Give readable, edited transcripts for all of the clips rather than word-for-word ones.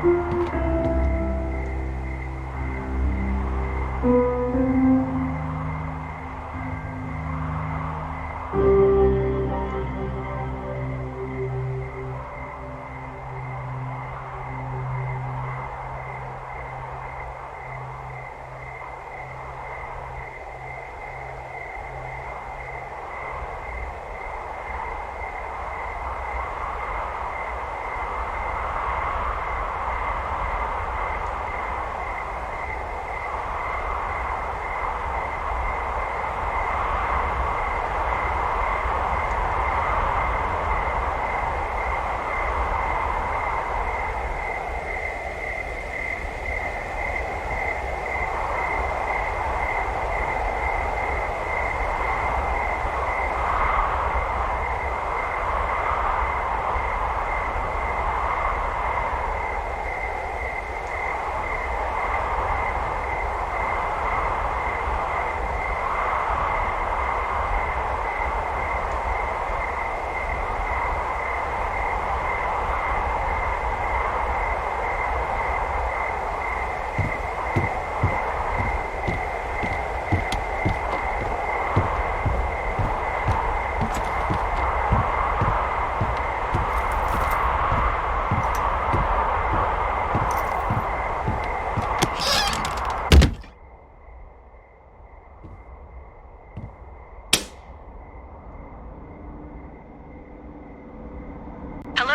Hello,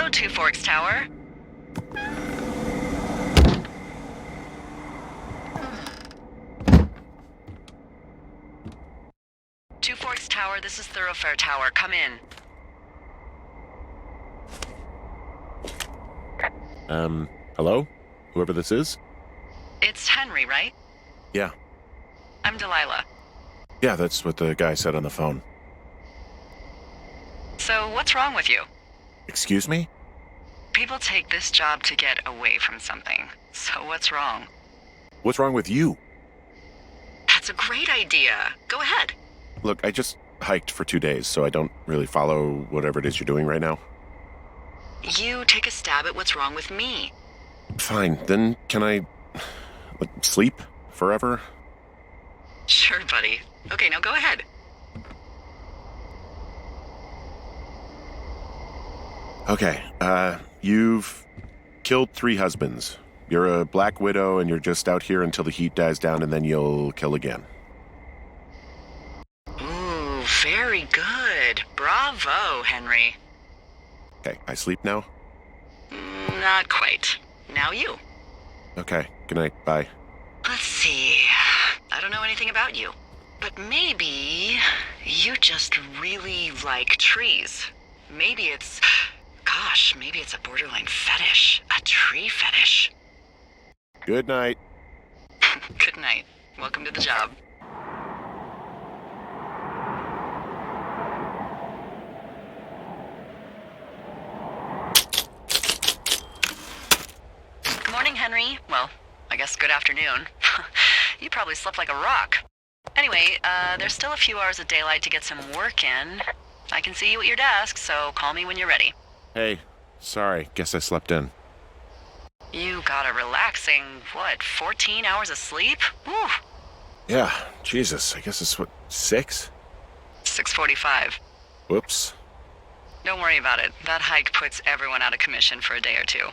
Two Forks Tower. Two Forks Tower, this is Thoroughfare Tower. Come in. Hello? Whoever this is? It's Henry, right? Yeah. I'm Delilah. Yeah, that's what the guy said on the phone. So, what's wrong with you? Excuse me? People take this job to get away from something. So what's wrong? What's wrong with you? That's a great idea. Go ahead. Look, I just hiked for 2 days, so I don't really follow whatever it is you're doing right now. You take a stab at what's wrong with me. Fine, then can I, sleep forever? Sure, buddy. Okay, now go ahead. Okay, you've killed 3 husbands. You're a black widow and you're just out here until the heat dies down and then you'll kill again. Ooh, very good. Bravo, Henry. Okay, I sleep now? Not quite. Now you. Okay, good night, bye. Let's see. I don't know anything about you, but maybe you just really like trees. Maybe it's a borderline fetish. A tree fetish. Good night. Good night. Welcome to the job. Good morning, Henry. Well, I guess good afternoon. You probably slept like a rock. Anyway, there's still a few hours of daylight to get some work in. I can see you at your desk, so call me when you're ready. Hey, sorry, guess I slept in. You got a relaxing, 14 hours of sleep? Woo! Yeah, Jesus, I guess it's 6? 6:45. Whoops. Don't worry about it. That hike puts everyone out of commission for a day or two.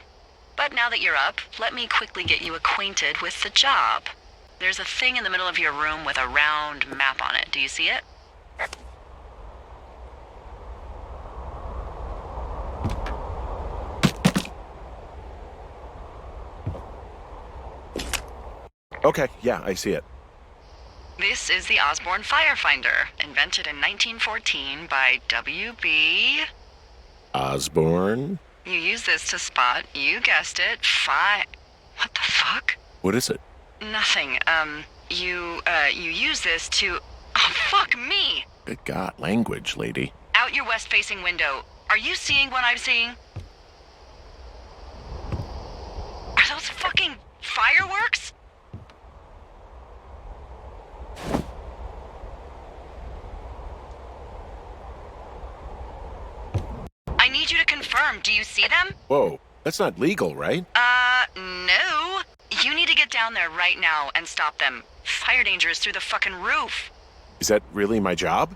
But now that you're up, let me quickly get you acquainted with the job. There's a thing in the middle of your room with a round map on it. Do you see it? Okay, yeah, I see it. This is the Osborne Firefinder, invented in 1914 by W.B. Osborne? You use this to spot, you guessed it, What the fuck? What is it? Nothing. You use this to... Oh, fuck me! Good God, language, lady. Out your west-facing window. Are you seeing what I'm seeing? Are those fucking fireworks? I need you to confirm. Do you see them? Whoa, That's not legal, right? No. You need to get down there right now and stop them. Fire danger is through the fucking roof. Is that really my job?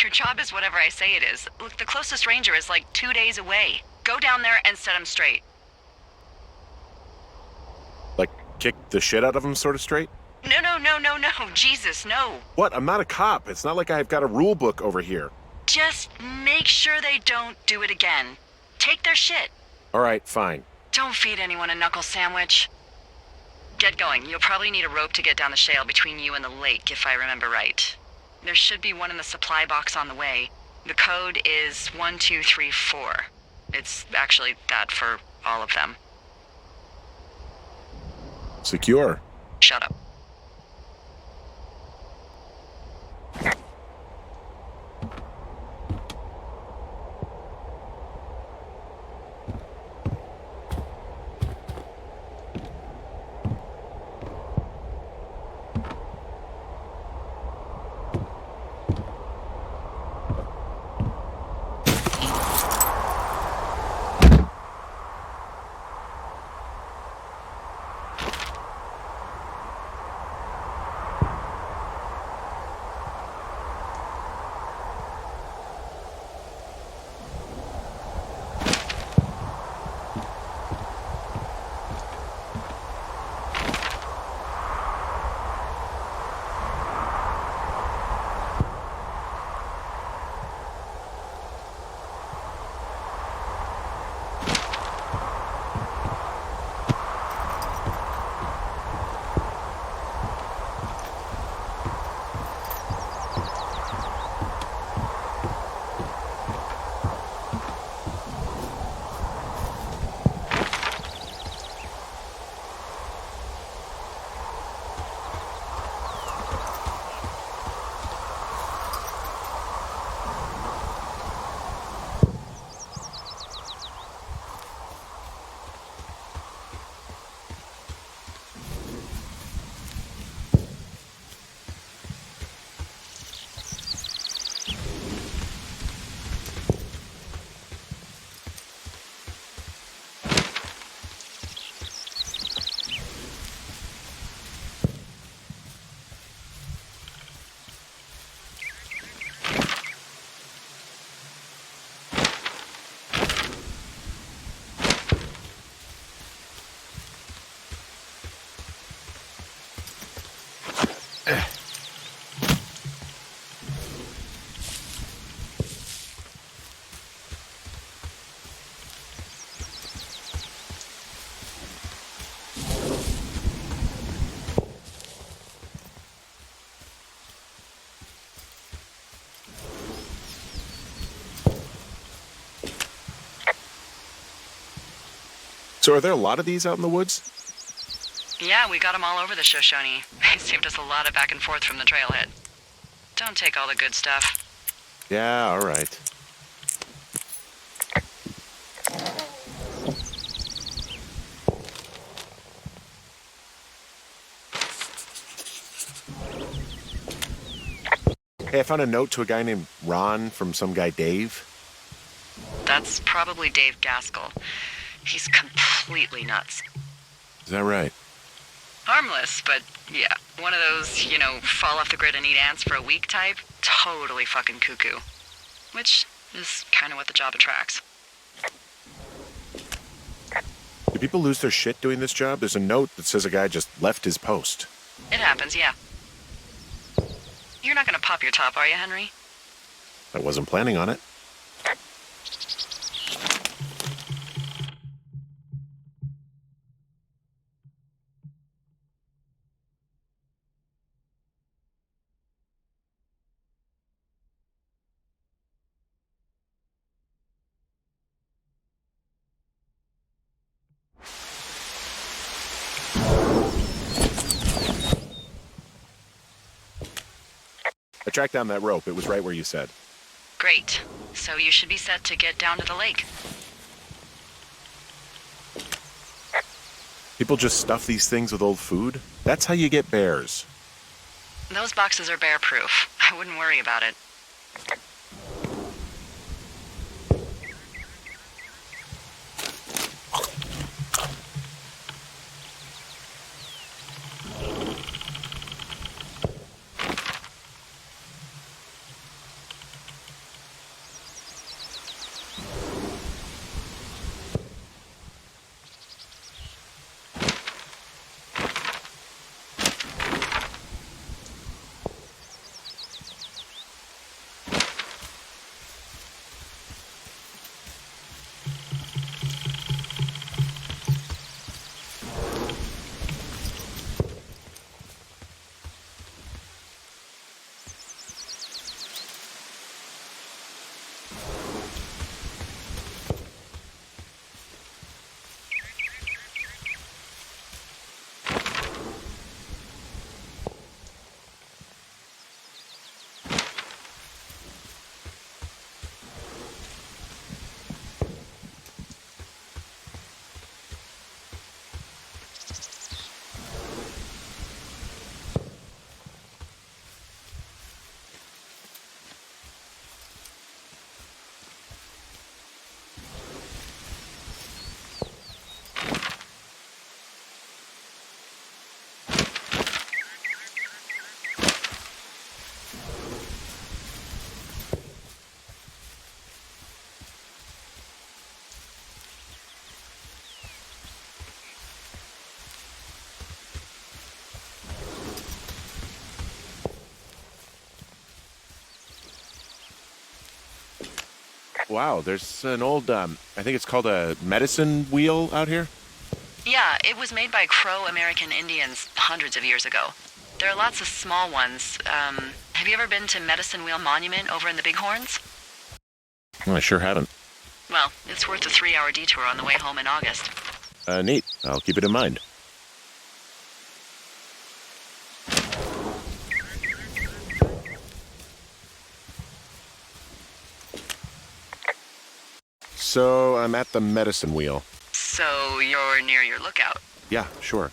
Your job is whatever I say it is. Look, the closest ranger is like 2 days away. Go down there and set him straight. Like, kick the shit out of him sort of straight? No. Jesus, no. What? I'm not a cop. It's not like I've got a rule book over here. Just make sure they don't do it again. Take their shit. All right, fine. Don't feed anyone a knuckle sandwich. Get going. You'll probably need a rope to get down the shale between you and the lake, if I remember right. There should be one in the supply box on the way. The code is 1234. It's actually that for all of them. Secure. Shut up. So are there a lot of these out in the woods? Yeah, we got them all over the Shoshone. They saved us a lot of back and forth from the trailhead. Don't take all the good stuff. Yeah, all right. Hey, I found a note to a guy named Ron from some guy Dave. That's probably Dave Gaskell. He's completely nuts. Is that right? Harmless, but yeah, one of those, fall off the grid and eat ants for a week type. Totally fucking cuckoo. Which is kind of what the job attracts. Do people lose their shit doing this job? There's a note that says a guy just left his post. It happens, yeah. You're not gonna pop your top, are you, Henry? I wasn't planning on it. I tracked down that rope. It was right where you said. Great. So you should be set to get down to the lake. People just stuff these things with old food? That's how you get bears. Those boxes are bear-proof. I wouldn't worry about it. Wow, there's an old, I think it's called a medicine wheel out here. Yeah, it was made by Crow American Indians hundreds of years ago. There are lots of small ones. Have you ever been to Medicine Wheel Monument over in the Bighorns? Well, I sure haven't. Well, it's worth a 3-hour detour on the way home in August. Neat. I'll keep it in mind. So, I'm at the medicine wheel. So you're near your lookout. Yeah, sure.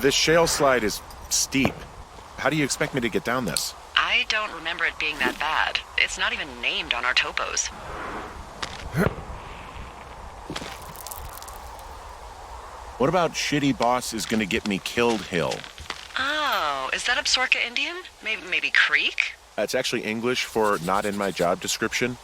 This shale slide is steep. How do you expect me to get down this? I don't remember it being that bad. It's not even named on our topos. What about Shitty Boss is gonna get me killed hill? Oh, is that Absorka Indian? Maybe Creek? That's actually English for not in my job description.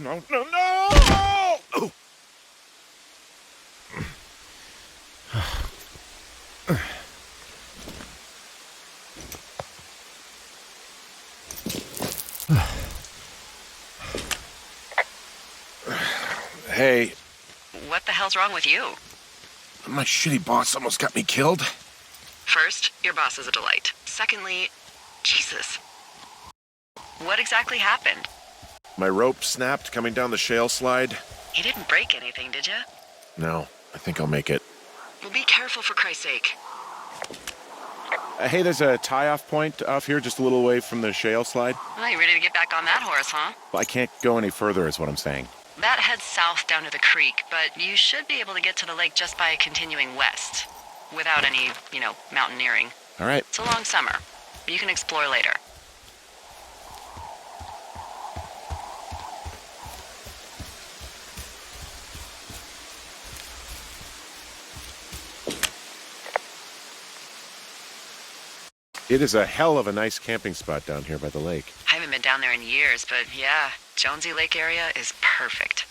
No, no, no! Oh. Hey. What the hell's wrong with you? My shitty boss almost got me killed. First, your boss is a delight. Secondly, Jesus. What exactly happened? My rope snapped coming down the shale slide. You didn't break anything, did you? No, I think I'll make it. Well, be careful for Christ's sake. Hey, there's a tie-off point off here just a little away from the shale slide. Well, you ready to get back on that horse, huh? Well, I can't go any further is what I'm saying. That heads south down to the creek, but you should be able to get to the lake just by continuing west. Without any, mountaineering. All right. It's a long summer. You can explore later. It is a hell of a nice camping spot down here by the lake. I haven't been down there in years, but yeah, Jonesy Lake area is perfect.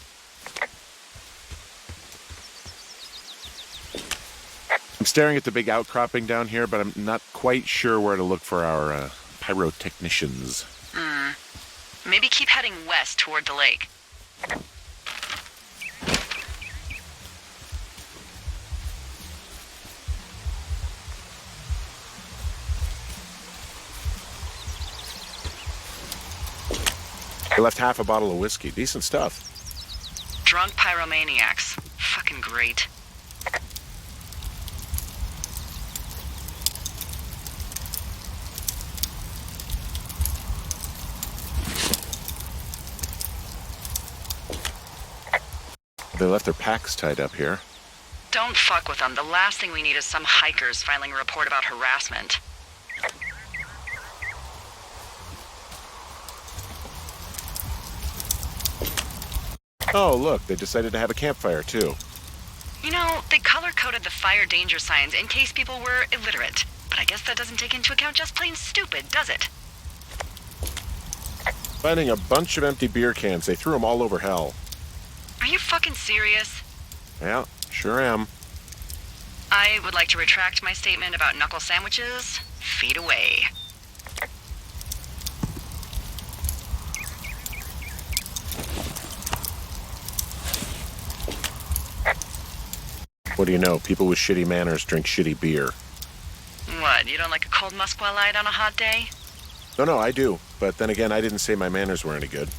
I'm staring at the big outcropping down here, but I'm not quite sure where to look for our pyrotechnicians. Maybe keep heading west toward the lake. I left half a bottle of whiskey. Decent stuff. Drunk pyromaniacs. Fucking great. They left their packs tied up here. Don't fuck with them. The last thing we need is some hikers filing a report about harassment. Oh, look, they decided to have a campfire, too. They color-coded the fire danger signs in case people were illiterate. But I guess that doesn't take into account just plain stupid, does it? Finding a bunch of empty beer cans. They threw them all over hell. Are you fucking serious? Yeah, sure am. I would like to retract my statement about knuckle sandwiches. Feet away. What do you know? People with shitty manners drink shitty beer. What, you don't like a cold Musqua Light on a hot day? No, I do. But then again, I didn't say my manners were any good.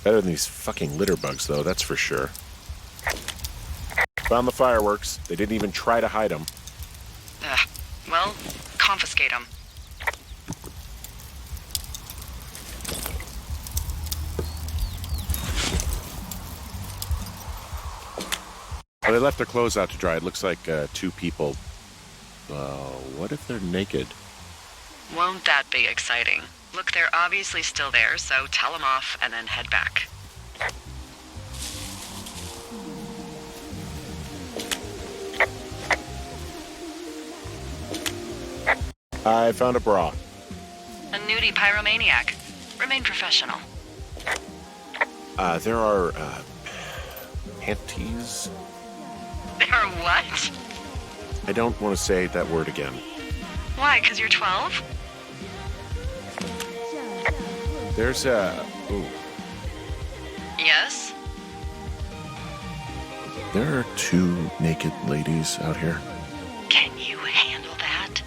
Better than these fucking litter bugs, though, that's for sure. Found the fireworks. They didn't even try to hide them. Well, confiscate them. Well, they left their clothes out to dry. It looks like 2 people. What if they're naked? Won't that be exciting? Look, they're obviously still there, so tell them off and then head back. I found a bra. A nudie pyromaniac. Remain professional. There are, panties? There are what? I don't want to say that word again. Why, 'cause you're 12? There's a... Ooh. Yes? There are 2 naked ladies out here. Can you handle that?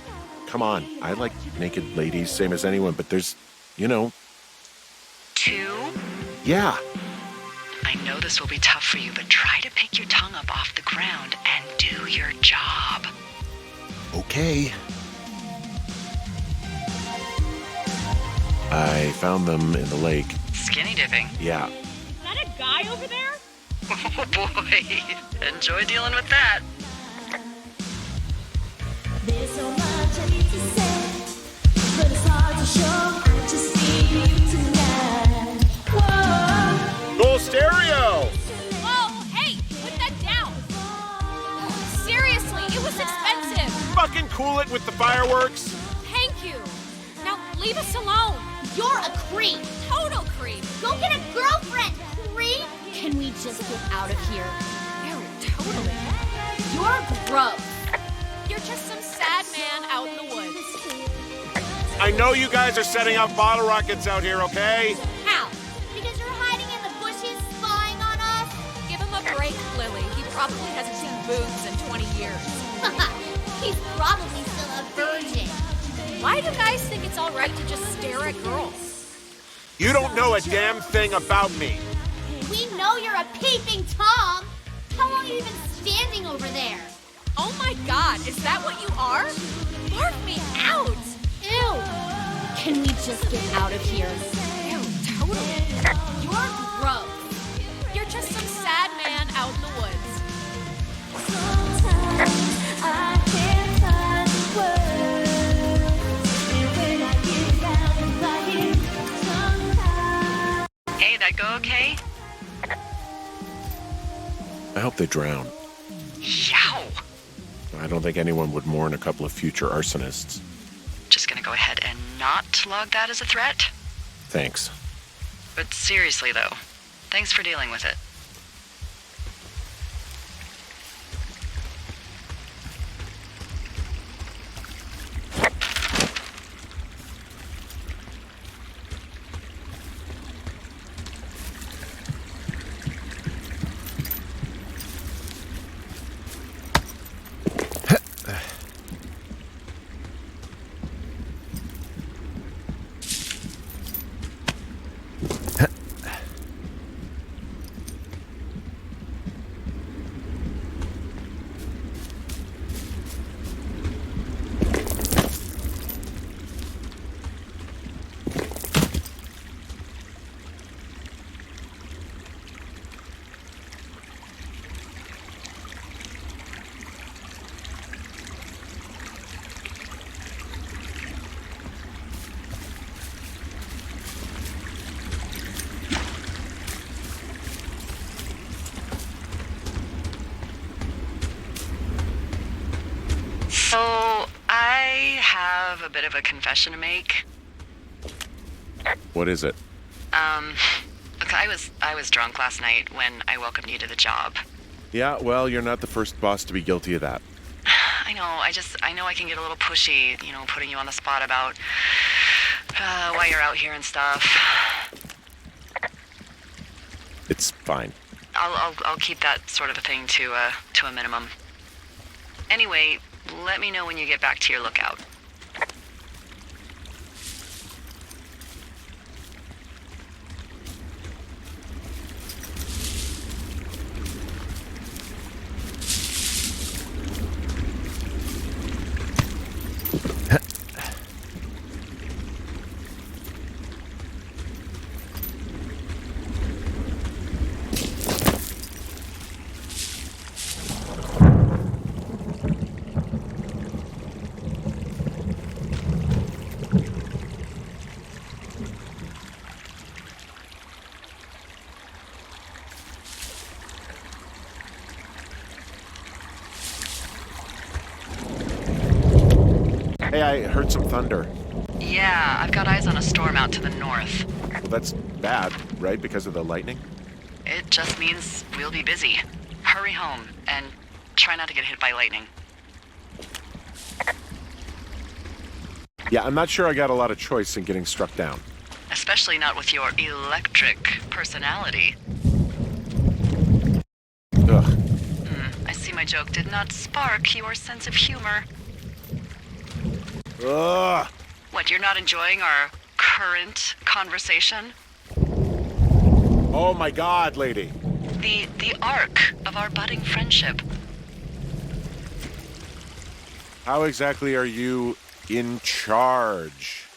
Come on, I like naked ladies, same as anyone, but there's, 2? Yeah. I know this will be tough for you, but try to pick your tongue up off the ground and do your job. Okay. I found them in the lake. Skinny dipping. Yeah. Is that a guy over there? Oh boy. Enjoy dealing with that. There's so much I need to say, but it's hard to show. I just need you tonight. Whoa. Goal stereo! Whoa, hey, put that down. Seriously, it was expensive. Fucking cool it with the fireworks. Thank you. Now leave us alone. You're a creep. Total creep. Go get a girlfriend, creep. just get out of here? Ew, totally. You're gross. You're just some sad man out in the woods. I know you guys are setting up bottle rockets out here, okay? How? Because you're hiding in the bushes spying on us? Give him a break, Lily. He probably hasn't seen boobs in 20 years. He's probably still a virgin. Why do guys think it's all right to just stare at girls? You don't know a damn thing about me. We know you're a peeping Tom. How long are you been standing over there? Oh my god, is that what you are? Bark me out! Ew. Can we just get out of here? Ew, totally. You're gross. You're just some sad man out in the woods. Sometimes I can't find words. And when I get down by you, sometimes. Hey, that go okay? I hope they drown. Yow! I don't think anyone would mourn a couple of future arsonists. Just gonna go ahead and not log that as a threat? Thanks. But seriously, though, thanks for dealing with it. So, I have a bit of a confession to make. What is it? Look, I was drunk last night when I welcomed you to the job. Yeah, well, you're not the first boss to be guilty of that. I know, I know I can get a little pushy, putting you on the spot about why you're out here and stuff. It's fine. I'll keep that sort of a thing to a minimum. Anyway, let me know when you get back to your lookout. Hey, I heard some thunder. Yeah, I've got eyes on a storm out to the north. Well, that's bad, right? Because of the lightning? It just means we'll be busy. Hurry home, and try not to get hit by lightning. Yeah, I'm not sure I got a lot of choice in getting struck down. Especially not with your electric personality. Ugh. I see my joke did not spark your sense of humor. Ugh. What, you're not enjoying our current conversation? Oh my God, lady. The arc of our budding friendship. How exactly are you in charge?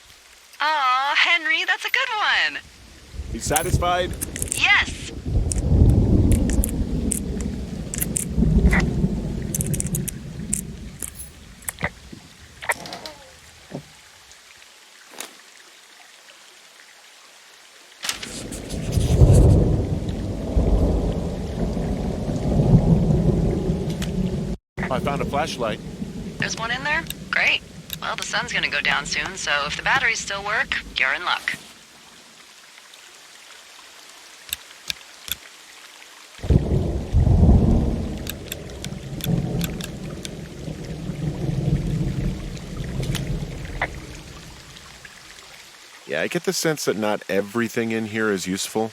Aw, Henry, that's a good one. You satisfied? Yes. I found a flashlight. There's one in there? Great. Well, the sun's gonna go down soon, so if the batteries still work, you're in luck. Yeah, I get the sense that not everything in here is useful.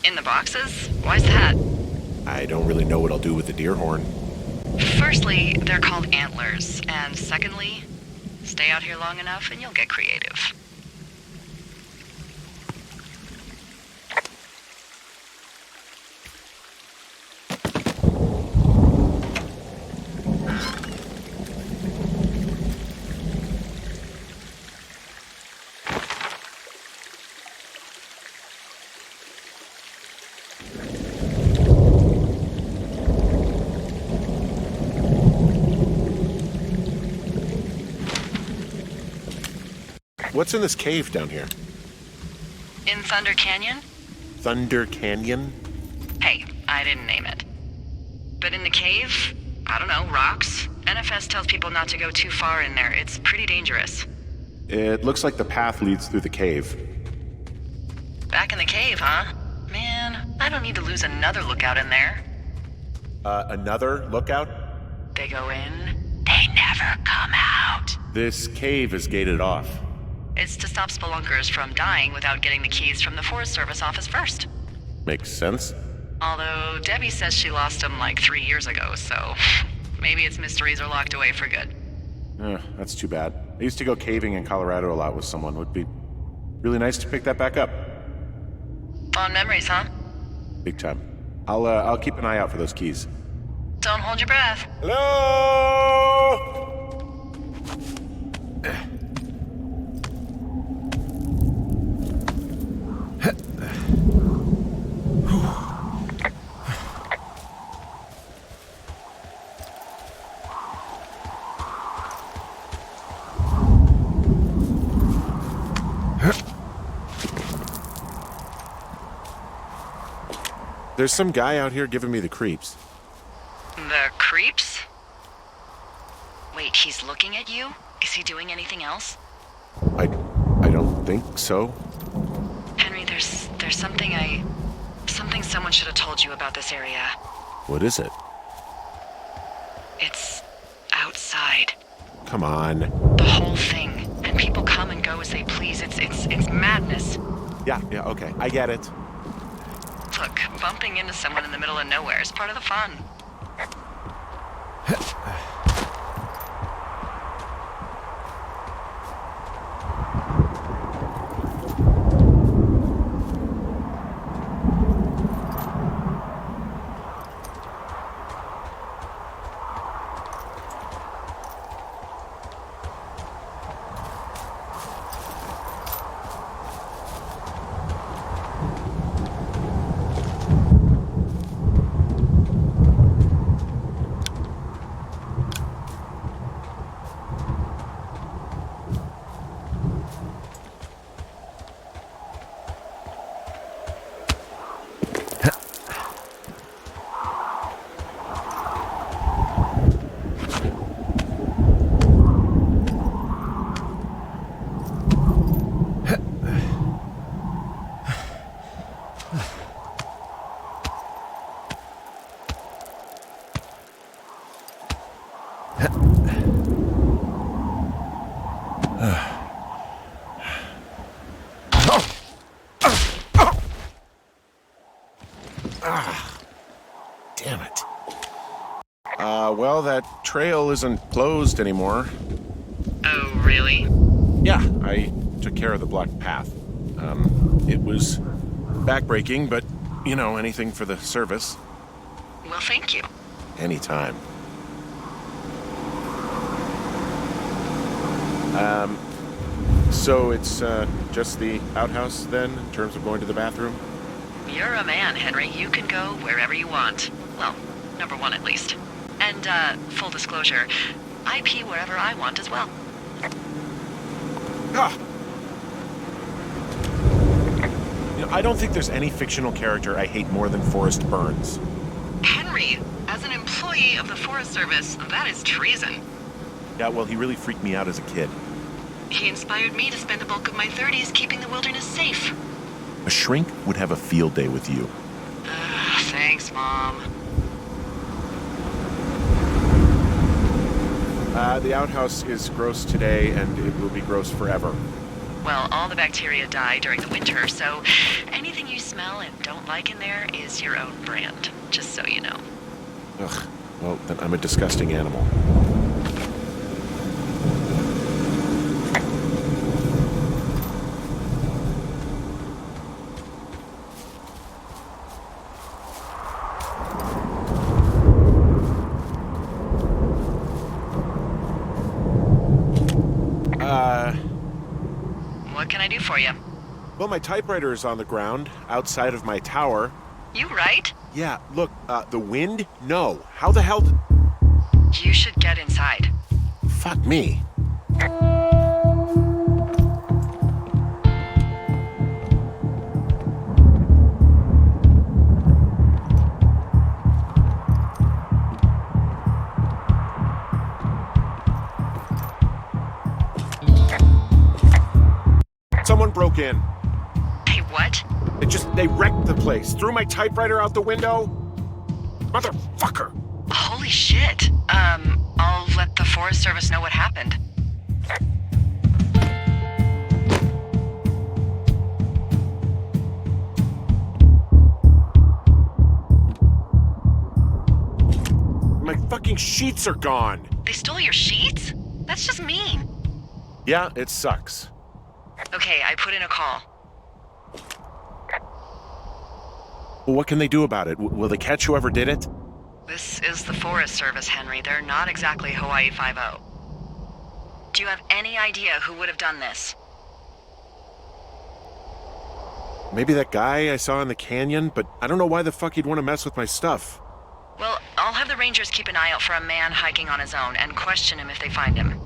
In the boxes? Why's that? I don't really know what I'll do with the deer horn. Firstly, they're called antlers. And secondly, stay out here long enough and you'll get creative. What's in this cave down here? In Thunder Canyon? Thunder Canyon? Hey, I didn't name it. But in the cave, I don't know, rocks? NFS tells people not to go too far in there. It's pretty dangerous. It looks like the path leads through the cave. Back in the cave, huh? Man, I don't need to lose another lookout in there. Another lookout? They go in, they never come out. This cave is gated off. It's to stop spelunkers from dying without getting the keys from the Forest Service office first. Makes sense. Although Debbie says she lost them like 3 years ago, so maybe its mysteries are locked away for good. That's too bad. I used to go caving in Colorado a lot with someone. Would be really nice to pick that back up. Fond memories, huh? Big time. I'll keep an eye out for those keys. Don't hold your breath. Hello! There's some guy out here giving me the creeps. The creeps? Wait, he's looking at you? Is he doing anything else? I don't think so. Henry, there's something someone should have told you about this area. What is it? It's outside. Come on. The whole thing. And people come and go as they please. It's madness. Yeah, okay. I get it. Look, bumping into someone in the middle of nowhere is part of the fun. Damn it. Well, that trail isn't closed anymore. Oh, really? Yeah, I took care of the blocked path. It was backbreaking, but, anything for the service. Well, thank you. Anytime. So it's just the outhouse then, in terms of going to the bathroom? You're a man, Henry. You can go wherever you want. Well, number one at least. And, full disclosure, I pee wherever I want as well. Ah! I don't think there's any fictional character I hate more than Forrest Burns. Henry, as an employee of the Forest Service, that is treason. Yeah, well, he really freaked me out as a kid. He inspired me to spend the bulk of my 30s keeping the wilderness safe. A shrink would have a field day with you. Thanks, Mom. The outhouse is gross today, and it will be gross forever. Well, all the bacteria die during the winter, so anything you smell and don't like in there is your own brand, just so you know. Ugh. Well, then I'm a disgusting animal. What can I do for you? Well, my typewriter is on the ground, outside of my tower. You right? Yeah, look, the wind? No. How the hell You should get inside. Fuck me. Someone broke in. Hey, what? They wrecked the place. Threw my typewriter out the window. Motherfucker. Holy shit. I'll let the Forest Service know what happened. My fucking sheets are gone. They stole your sheets? That's just mean. Yeah, it sucks. Okay, I put in a call. Well, what can they do about it? Will they catch whoever did it? This is the Forest Service, Henry. They're not exactly Hawaii Five-0. Do you have any idea who would have done this? Maybe that guy I saw in the canyon, but I don't know why the fuck he'd want to mess with my stuff. Well, I'll have the Rangers keep an eye out for a man hiking on his own and question him if they find him.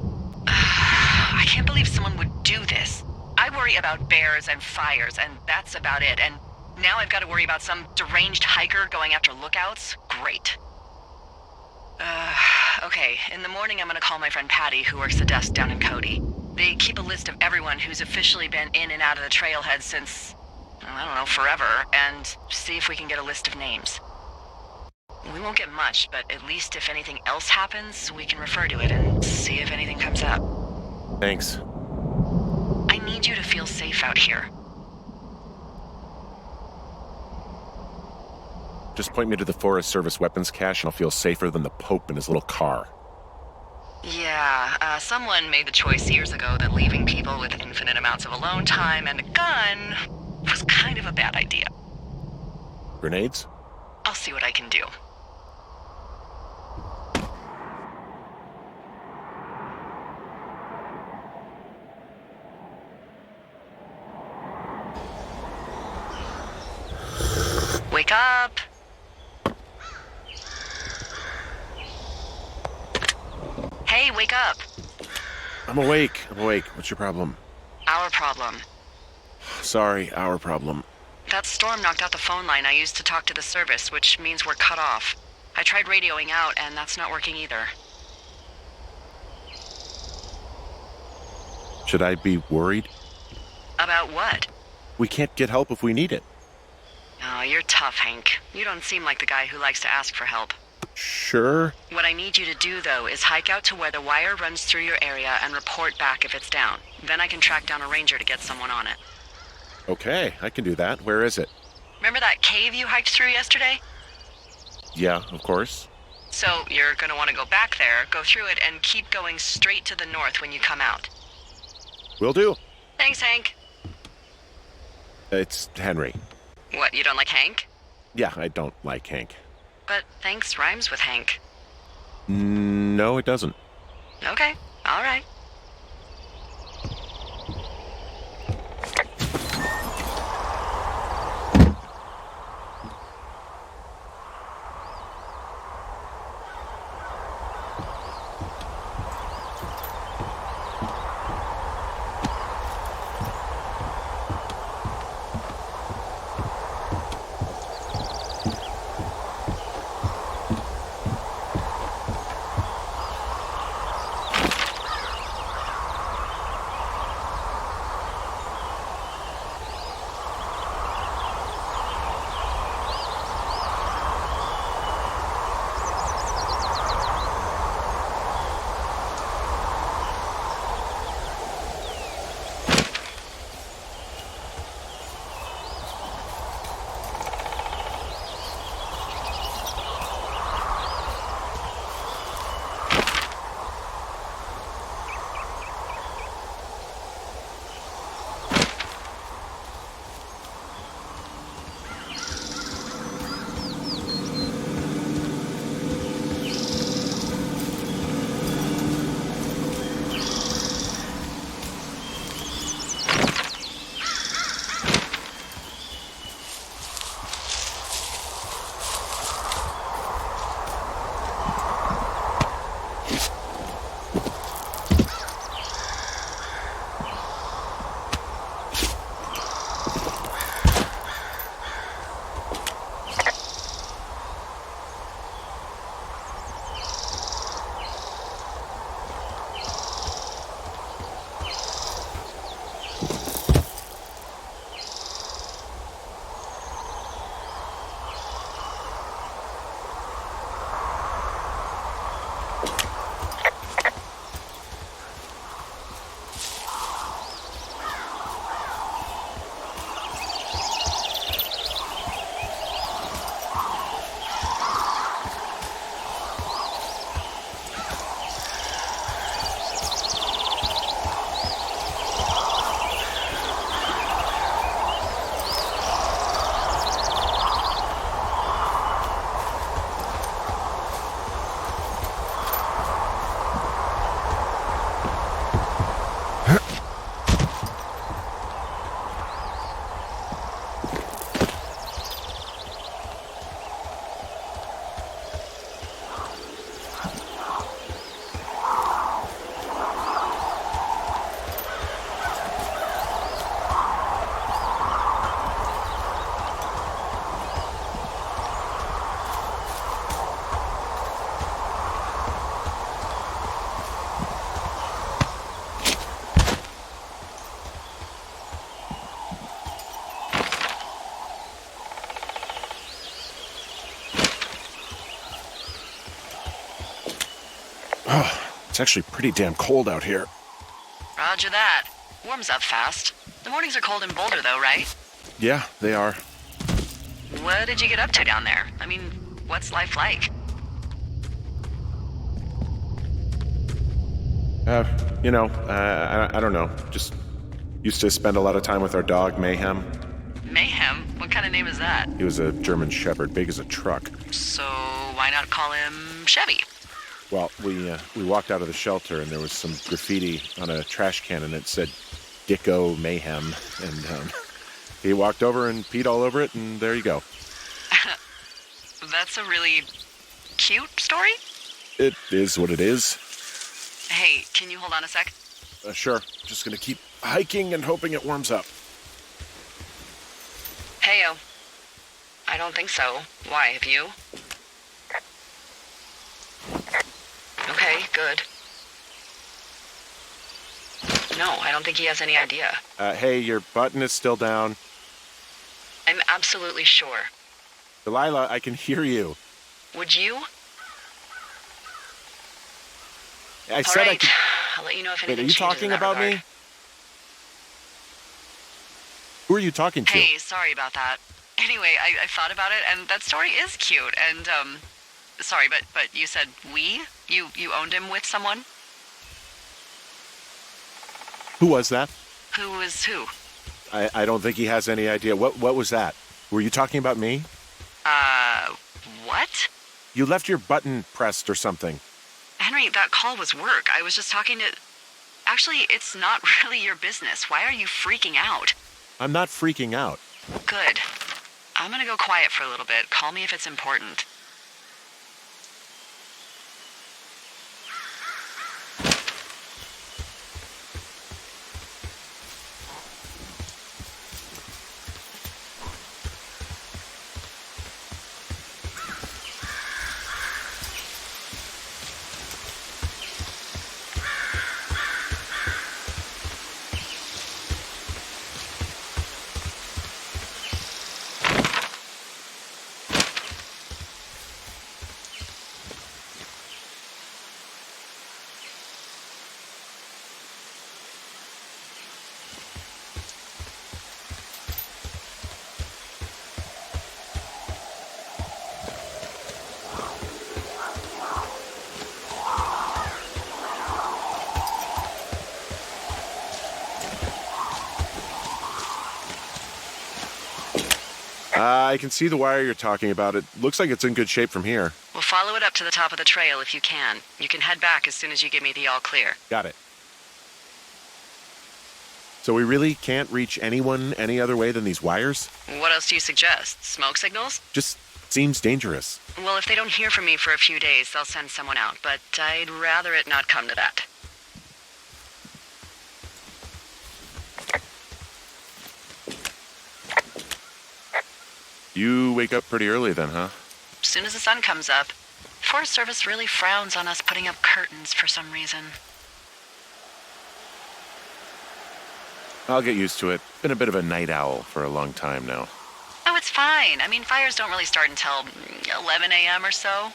I can't believe someone would do this. I worry about bears and fires, and that's about it. And now I've got to worry about some deranged hiker going after lookouts? Great. Okay, in the morning I'm gonna call my friend Patty, who works the desk down in Cody. They keep a list of everyone who's officially been in and out of the trailhead since, I don't know, forever, and see if we can get a list of names. We won't get much, but at least if anything else happens, we can refer to it and see if anything comes up. Thanks. I need you to feel safe out here. Just point me to the Forest Service weapons cache and I'll feel safer than the Pope in his little car. Yeah, someone made the choice years ago that leaving people with infinite amounts of alone time and a gun was kind of a bad idea. Grenades? I'll see what I can do. Wake up! Hey, wake up! I'm awake. What's your problem? Our problem. Sorry, our problem. That storm knocked out the phone line I used to talk to the service, which means we're cut off. I tried radioing out, and that's not working either. Should I be worried? About what? We can't get help if we need it. Oh, you're tough, Hank. You don't seem like the guy who likes to ask for help. Sure. What I need you to do, though, is hike out to where the wire runs through your area and report back if it's down. Then I can track down a ranger to get someone on it. Okay, I can do that. Where is it? Remember that cave you hiked through yesterday? Yeah, of course. So you're going to want to go back there, go through it, and keep going straight to the north when you come out. Will do. Thanks, Hank. It's Henry. What, you don't like Hank? Yeah, I don't like Hank. But thanks rhymes with Hank. No, it doesn't. Okay, all right. Oh, it's actually pretty damn cold out here. Roger that. Warms up fast. The mornings are cold in Boulder, though, right? Yeah, they are. What did you get up to down there? I mean, what's life like? I don't know. Just used to spend a lot of time with our dog, Mayhem. Mayhem? What kind of name is that? He was a German Shepherd, big as a truck. So why not call him Chevy? Well, we walked out of the shelter and there was some graffiti on a trash can and it said Dicko Mayhem. And he walked over and peed all over it and there you go. That's a really cute story? It is what it is. Hey, can you hold on a sec? Sure. Just gonna keep hiking and hoping it warms up. Heyo. I don't think so. Why, have you? Okay, good. No, I don't think he has any idea. Hey, your button is still down. I'm absolutely sure. Delilah, I can hear you. Would you? I All said I right. could... I'll let you know if Wait, anything are you changes in talking that about regard. me? Who are you talking to? Hey, sorry about that. Anyway, I thought about it, and that story is cute. And sorry, but you said we? You owned him with someone? Who was that? Who was who? I don't think he has any idea. What was that? Were you talking about me? What? You left your button pressed or something. Henry, that call was work. I was just talking to... Actually, it's not really your business. Why are you freaking out? I'm not freaking out. Good. I'm gonna go quiet for a little bit. Call me if it's important. I can see the wire you're talking about. It looks like it's in good shape from here. We'll follow it up to the top of the trail if you can. You can head back as soon as you give me the all clear. Got it. So we really can't reach anyone any other way than these wires? What else do you suggest? Smoke signals? Just seems dangerous. Well, if they don't hear from me for a few days, they'll send someone out, but I'd rather it not come to that. You wake up pretty early then, huh? As soon as the sun comes up. Forest Service really frowns on us putting up curtains for some reason. I'll get used to it. Been a bit of a night owl for a long time now. Oh, it's fine. I mean, fires don't really start until 11 a.m. or so.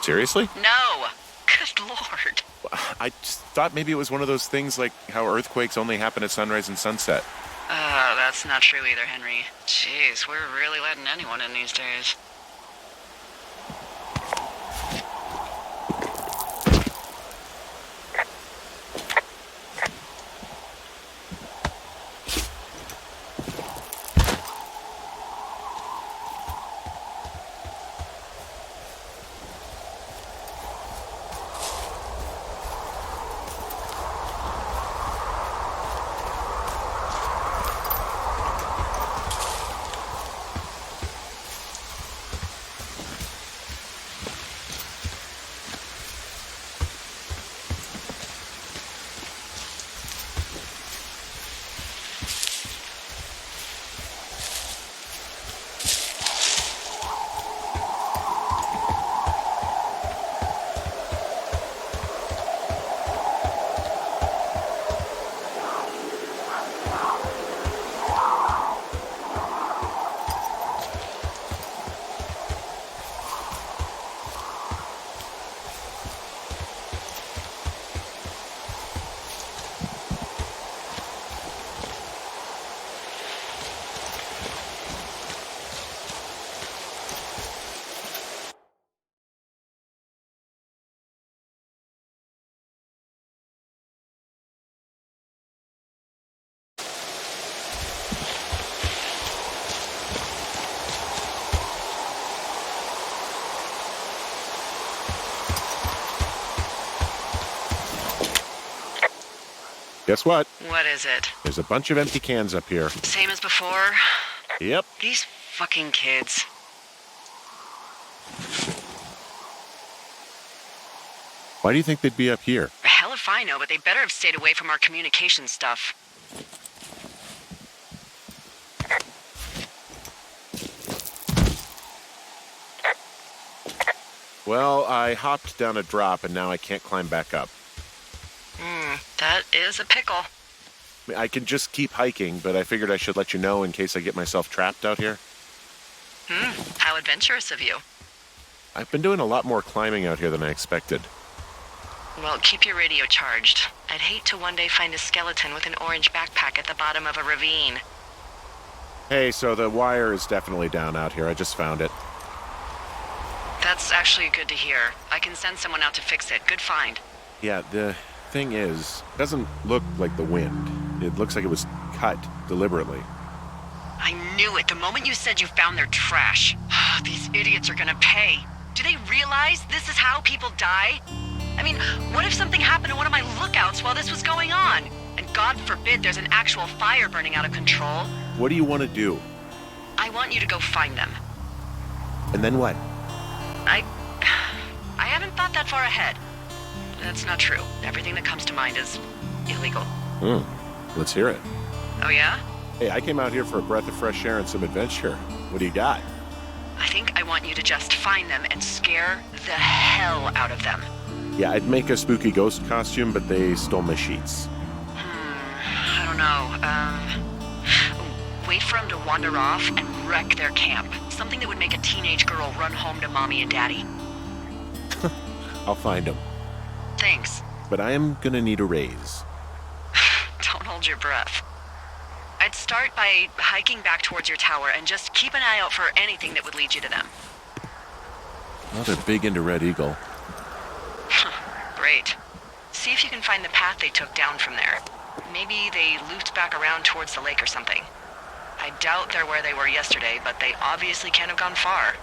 Seriously? No. Good Lord. I just thought maybe it was one of those things like how earthquakes only happen at sunrise and sunset. That's not true either, Henry. Jeez, we're really letting anyone in these days. Guess what? What is it? There's a bunch of empty cans up here. Same as before? Yep. These fucking kids. Why do you think they'd be up here? Hell if I know, but they better have stayed away from our communication stuff. Well, I hopped down a drop and now I can't climb back up. That is a pickle. I mean, I can just keep hiking, but I figured I should let you know in case I get myself trapped out here. How adventurous of you. I've been doing a lot more climbing out here than I expected. Well, keep your radio charged. I'd hate to one day find a skeleton with an orange backpack at the bottom of a ravine. Hey, so the wire is definitely down out here. I just found it. That's actually good to hear. I can send someone out to fix it. Good find. Yeah, the thing is, it doesn't look like the wind. It looks like it was cut deliberately. I knew it the moment you said you found their trash. These idiots are gonna pay. Do they realize this is how people die? I mean, what if something happened to one of my lookouts while this was going on? And God forbid there's an actual fire burning out of control. What do you want to do? I want you to go find them. And then what? I haven't thought that far ahead. That's not true. Everything that comes to mind is illegal. Let's hear it. Oh yeah? Hey, I came out here for a breath of fresh air and some adventure. What do you got? I think I want you to just find them and scare the hell out of them. Yeah, I'd make a spooky ghost costume, but they stole my sheets. I don't know. Wait for them to wander off and wreck their camp. Something that would make a teenage girl run home to mommy and daddy. I'll find them. Thanks. But I am gonna need a raise. Don't hold your breath. I'd start by hiking back towards your tower and just keep an eye out for anything that would lead you to them. Well, they're big into Red Eagle. Great. See if you can find the path they took down from there. Maybe they looped back around towards the lake or something. I doubt they're where they were yesterday, but they obviously can't have gone far.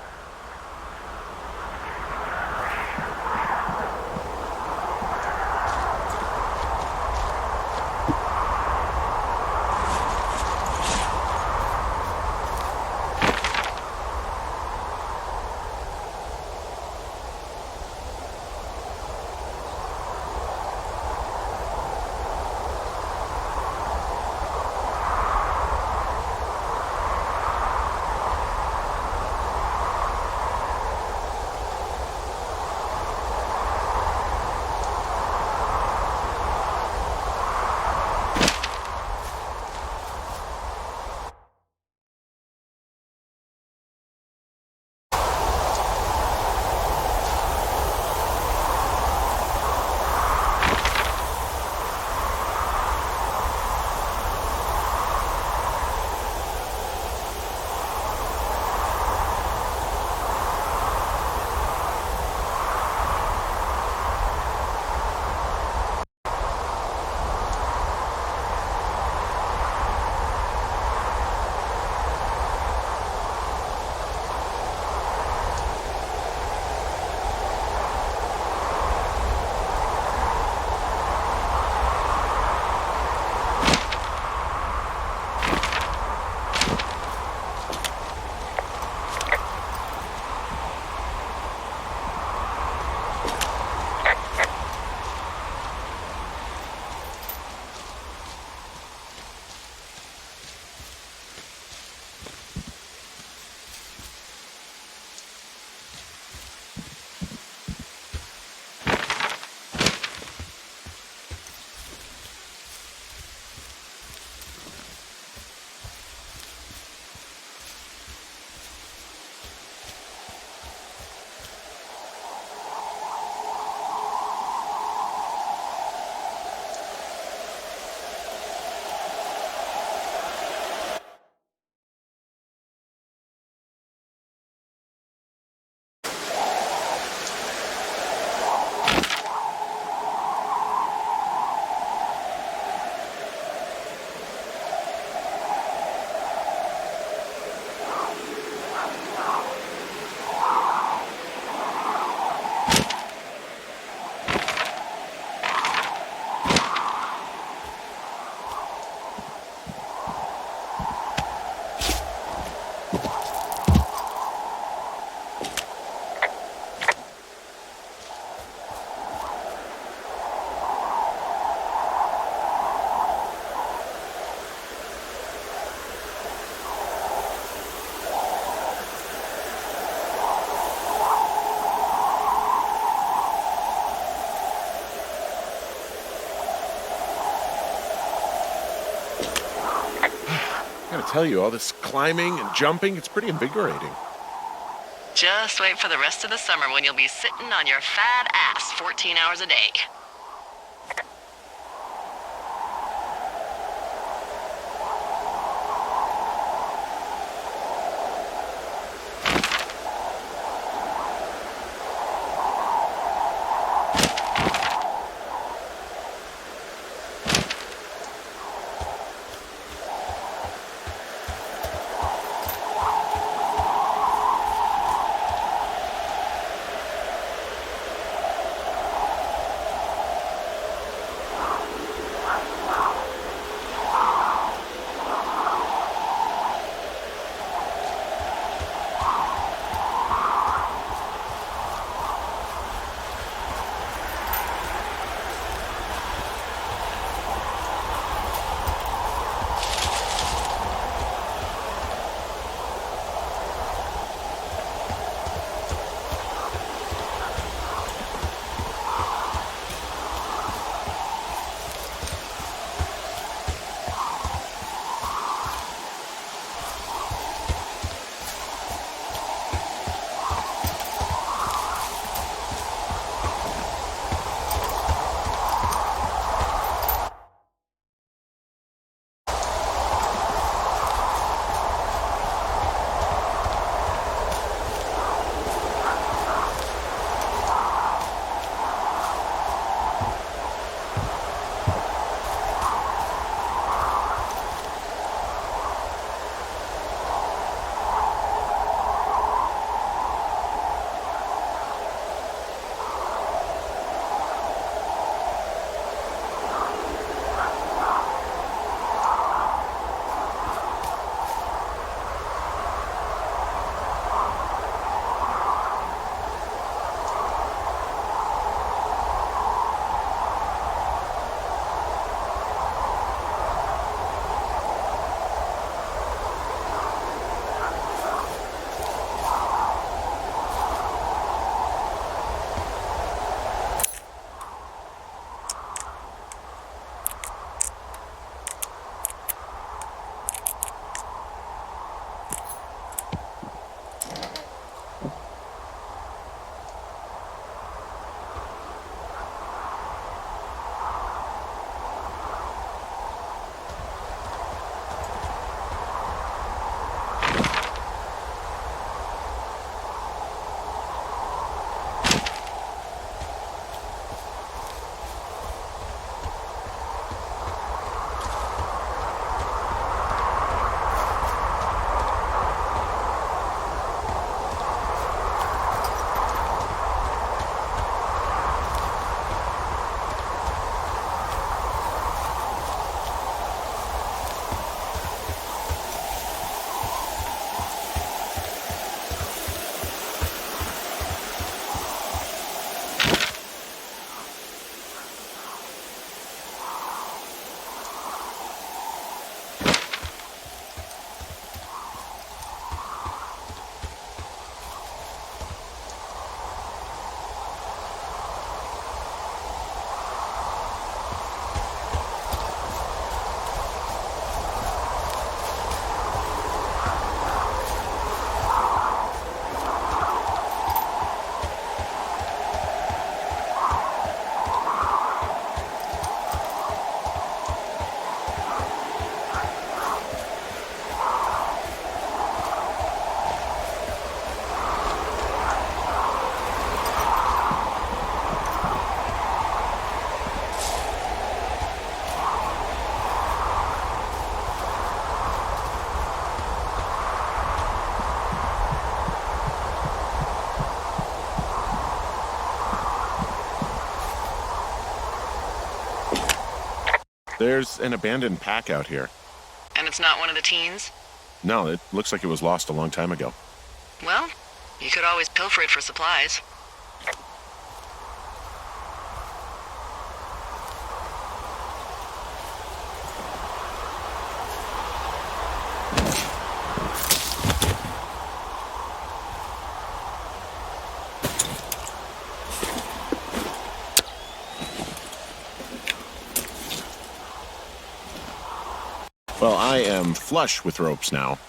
tell you, all this climbing and jumping, it's pretty invigorating. Just wait for the rest of the summer when you'll be sitting on your fat ass 14 hours a day. There's an abandoned pack out here. And it's not one of the teens? No, it looks like it was lost a long time ago. Well, you could always pilfer it for supplies. Well, I am flush with ropes now.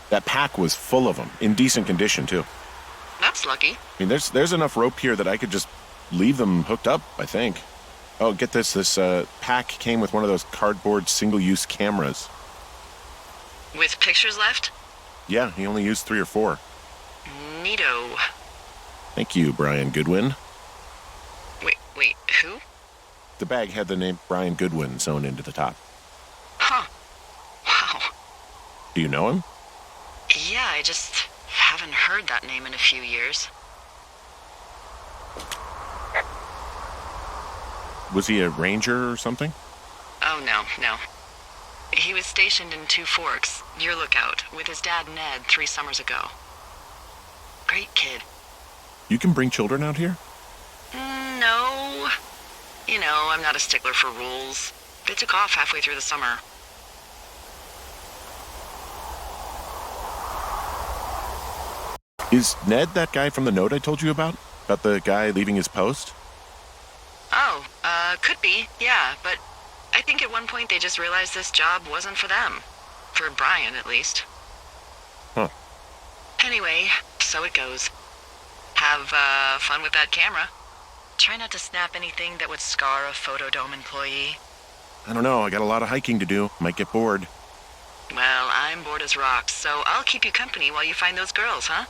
That pack was full of them, in decent condition, too. That's lucky. I mean, there's enough rope here that I could just leave them hooked up, I think. Oh, get this. This pack came with one of those cardboard single-use cameras. With pictures left? Yeah, he only used 3 or 4. Neato. Thank you, Brian Goodwin. Wait, who? The bag had the name Brian Goodwin sewn into the top. Huh. Wow. Do you know him? Yeah, I just haven't heard that name in a few years. Was he a ranger or something? Oh, no. He was stationed in Two Forks, your lookout, with his dad Ned 3 summers ago. Great kid. You can bring children out here? No. You know, I'm not a stickler for rules. They took off halfway through the summer. Is Ned that guy from the note I told you about? About the guy leaving his post? Oh, could be, yeah, but I think at one point they just realized this job wasn't for them. For Brian, at least. Huh. Anyway, so it goes. Have, fun with that camera. Try not to snap anything that would scar a Photodome employee. I don't know. I got a lot of hiking to do. Might get bored. Well, I'm bored as rocks, so I'll keep you company while you find those girls, huh?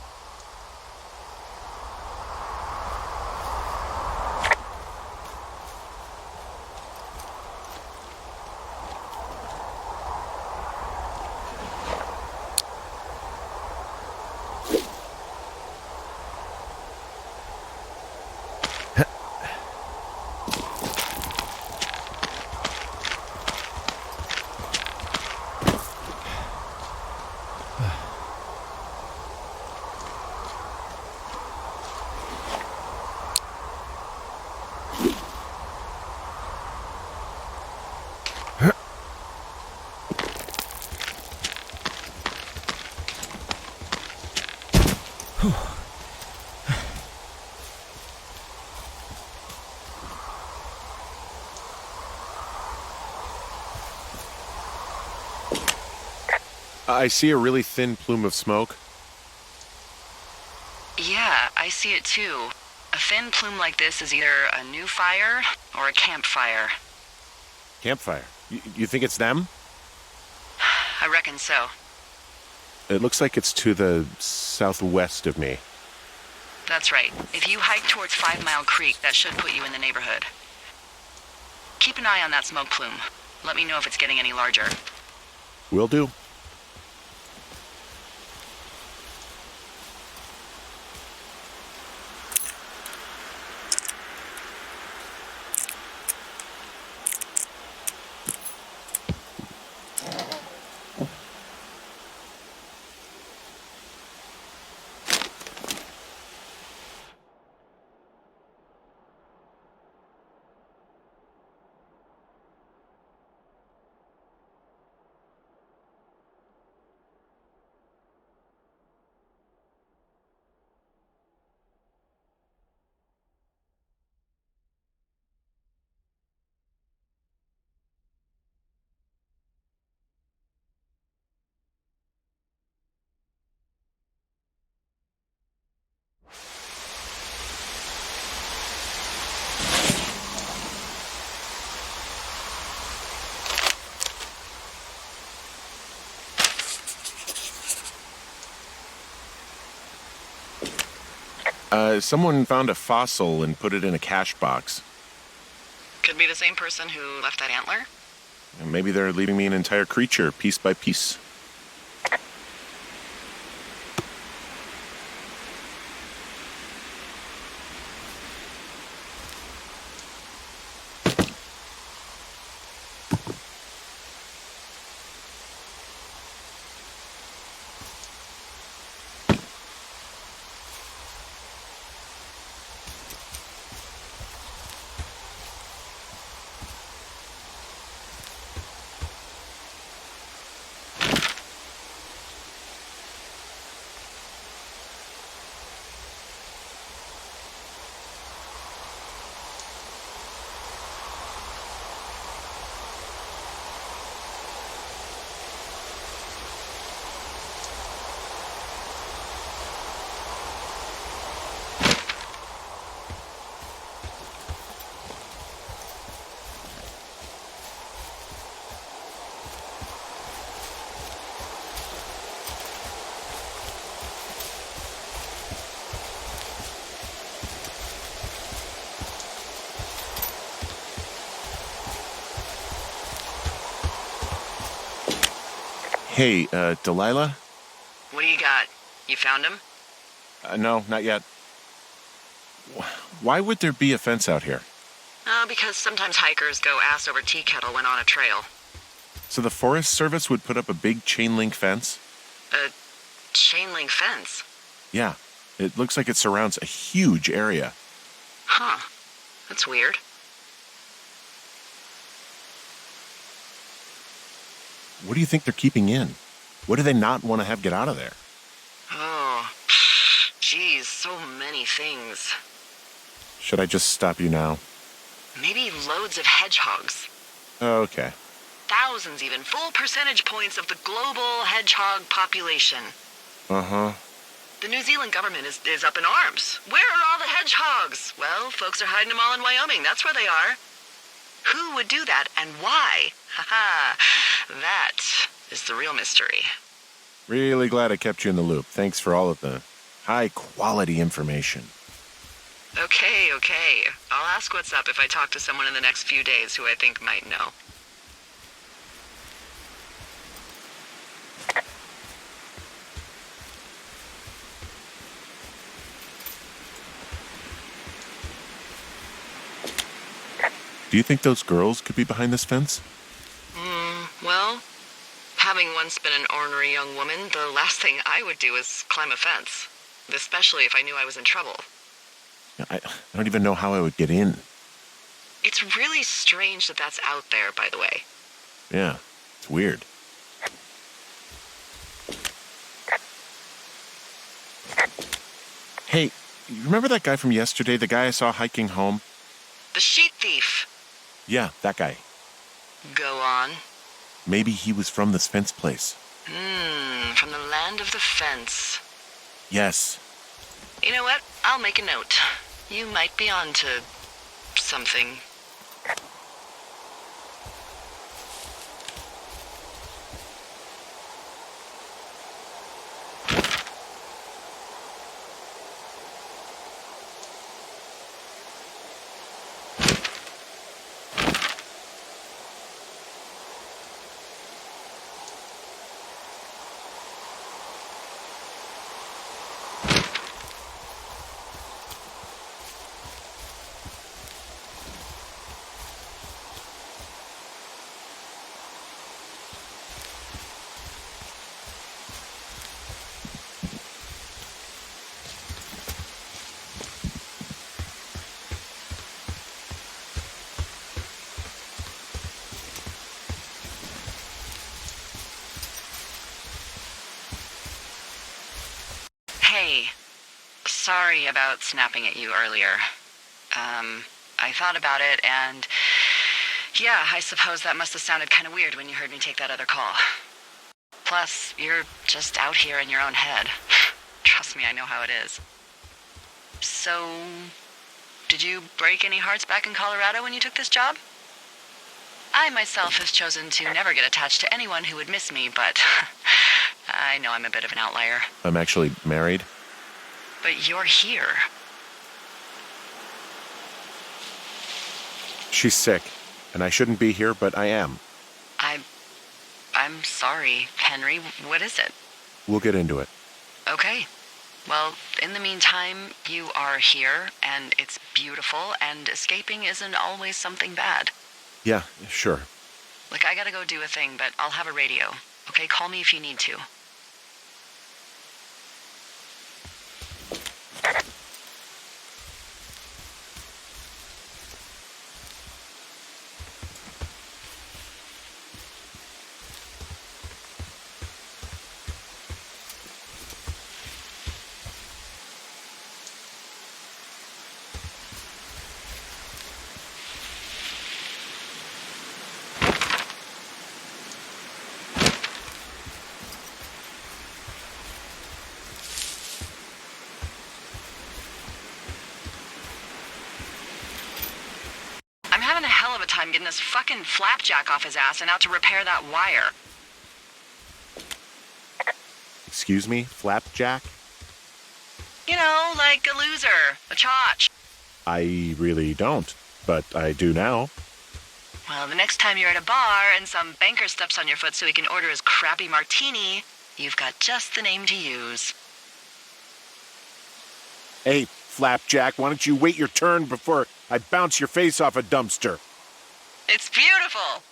I see a really thin plume of smoke. Yeah, I see it too. A thin plume like this is either a new fire or a campfire. Campfire. You think it's them? I reckon so. It looks like it's to the southwest of me. That's right. If you hike towards 5 Mile Creek, that should put you in the neighborhood. Keep an eye on that smoke plume. Let me know if it's getting any larger. Will do. Someone found a fossil and put it in a cache box. Could be the same person who left that antler. And maybe they're leaving me an entire creature, piece by piece. Hey, Delilah? What do you got? You found him? No, not yet. Why would there be a fence out here? Because sometimes hikers go ass over tea kettle when on a trail. So the Forest Service would put up a big chain link fence? A chain link fence? Yeah. It looks like it surrounds a huge area. Huh. That's weird. What do you think they're keeping in? What do they not want to have get out of there? Oh, geez, so many things. Should I just stop you now? Maybe loads of hedgehogs. Okay. Thousands even, full percentage points of the global hedgehog population. Uh-huh. The New Zealand government is up in arms. Where are all the hedgehogs? Well, folks are hiding them all in Wyoming. That's where they are. Who would do that and why? Haha, that is the real mystery. Really glad I kept you in the loop. Thanks for all of the high-quality information. Okay. I'll ask what's up if I talk to someone in the next few days who I think might know. Do you think those girls could be behind this fence? Well, having once been an ornery young woman, the last thing I would do is climb a fence. Especially if I knew I was in trouble. I don't even know how I would get in. It's really strange that that's out there, by the way. Yeah, it's weird. Hey, you remember that guy from yesterday, the guy I saw hiking home? The sheet thief. Yeah, that guy. Go on. Maybe he was from this fence place. From the land of the fence. Yes. You know what? I'll make a note. You might be onto something. Hey, sorry about snapping at you earlier. I thought about it, and yeah, I suppose that must have sounded kind of weird when you heard me take that other call. Plus, you're just out here in your own head. Trust me, I know how it is. So, did you break any hearts back in Colorado when you took this job? I myself have chosen to never get attached to anyone who would miss me, but I know I'm a bit of an outlier. I'm actually married. But you're here. She's sick, and I shouldn't be here, but I am. I'm sorry, Henry. What is it? We'll get into it. Okay. Well, in the meantime, you are here, and it's beautiful, and escaping isn't always something bad. Yeah, sure. Look, I gotta go do a thing, but I'll have a radio. Okay, call me if you need to. I'm having a hell of a time getting this fucking flapjack off his ass and out to repair that wire. Excuse me, Flapjack? You know, like a loser, a chotch. I really don't, but I do now. Well, the next time you're at a bar and some banker steps on your foot so he can order his crappy martini, you've got just the name to use. Hey, Flapjack, why don't you wait your turn before I bounce your face off a dumpster? It's beautiful!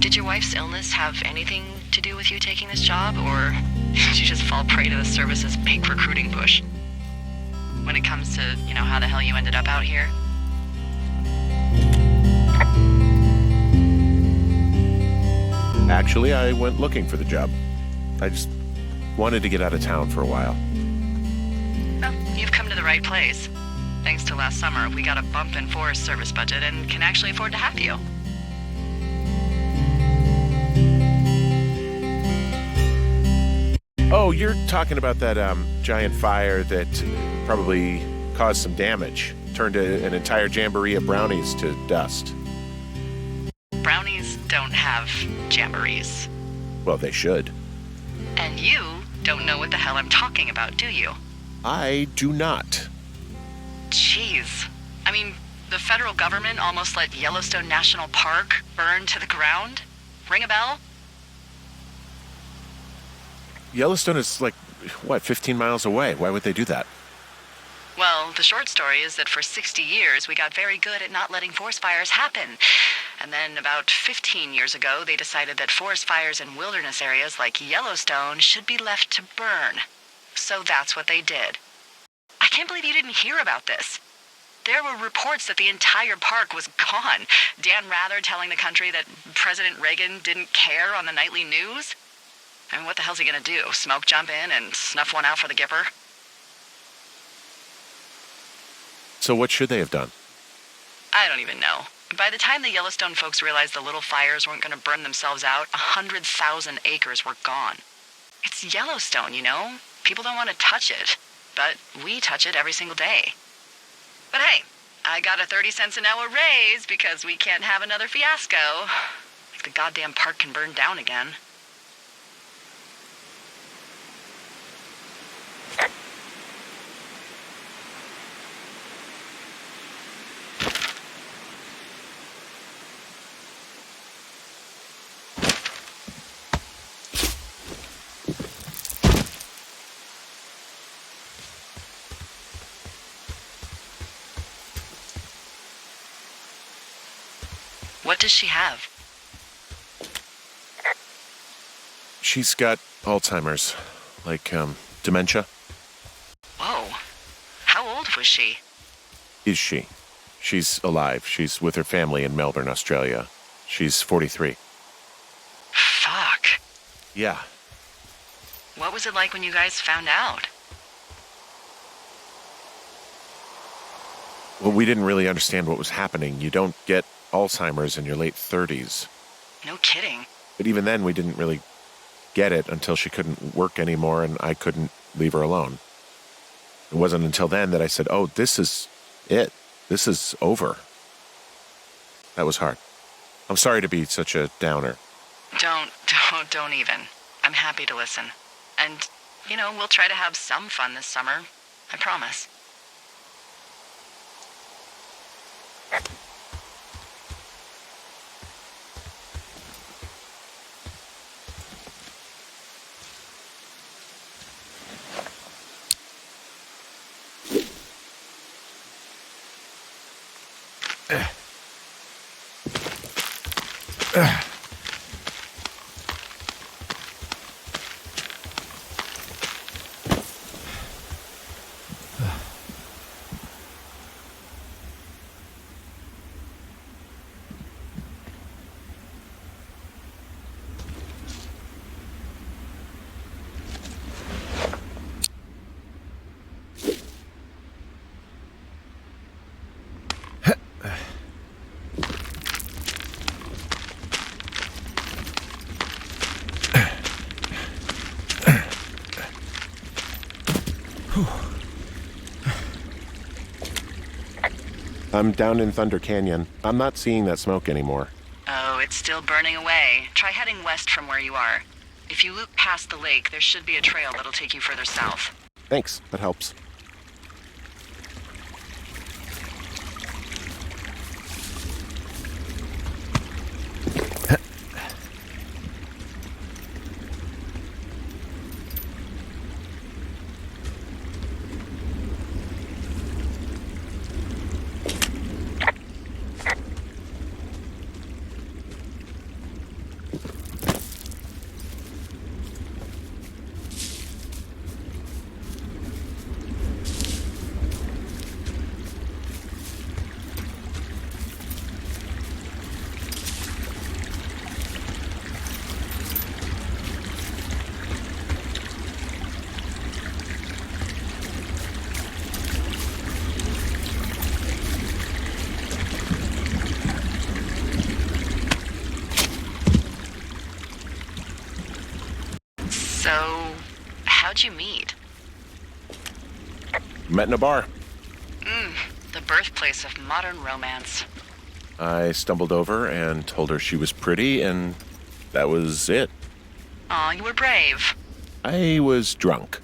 Did your wife's illness have anything to do with you taking this job, or did you just fall prey to the service's big recruiting push? When it comes to, how the hell you ended up out here? Actually, I went looking for the job. I just wanted to get out of town for a while. Well, you've come to the right place. Thanks to last summer, we got a bump in Forest Service budget and can actually afford to have you. Oh, you're talking about that giant fire that probably caused some damage, turned an entire jamboree of brownies to dust. Brownies don't have jamborees. Well, they should. And you don't know what the hell I'm talking about, do you? I do not. Jeez. I mean, the federal government almost let Yellowstone National Park burn to the ground? Ring a bell? Yellowstone is 15 miles away. Why would they do that? Well, the short story is that for 60 years, we got very good at not letting forest fires happen. And then about 15 years ago, they decided that forest fires in wilderness areas like Yellowstone should be left to burn. So that's what they did. I can't believe you didn't hear about this. There were reports that the entire park was gone. Dan Rather telling the country that President Reagan didn't care on the nightly news. I mean, what the hell's he gonna do? Smoke jump in and snuff one out for the Gipper? So what should they have done? I don't even know. By the time the Yellowstone folks realized the little fires weren't gonna burn themselves out, 100,000 acres were gone. It's Yellowstone, People don't want to touch it. But we touch it every single day. But hey, I got a 30 cents an hour raise because we can't have another fiasco. Like the goddamn park can burn down again. What does she have? She's got Alzheimer's, dementia. Whoa. How old was she? Is she? She's alive. She's with her family in Melbourne, Australia. She's 43. Fuck. Yeah. What was it like when you guys found out? Well, we didn't really understand what was happening. You don't get Alzheimer's in your late 30s. No kidding. But even then, we didn't really get it until she couldn't work anymore and I couldn't leave her alone. It wasn't until then that I said, oh, this is it. This is over. That was hard. I'm sorry to be such a downer. Don't even. I'm happy to listen. And, we'll try to have some fun this summer. I promise. I'm down in Thunder Canyon. I'm not seeing that smoke anymore. Oh, it's still burning away. Try heading west from where you are. If you loop past the lake, there should be a trail that'll take you further south. Thanks, that helps. So, how'd you meet? Met in a bar. The birthplace of modern romance. I stumbled over and told her she was pretty, and that was it. Aw, you were brave. I was drunk.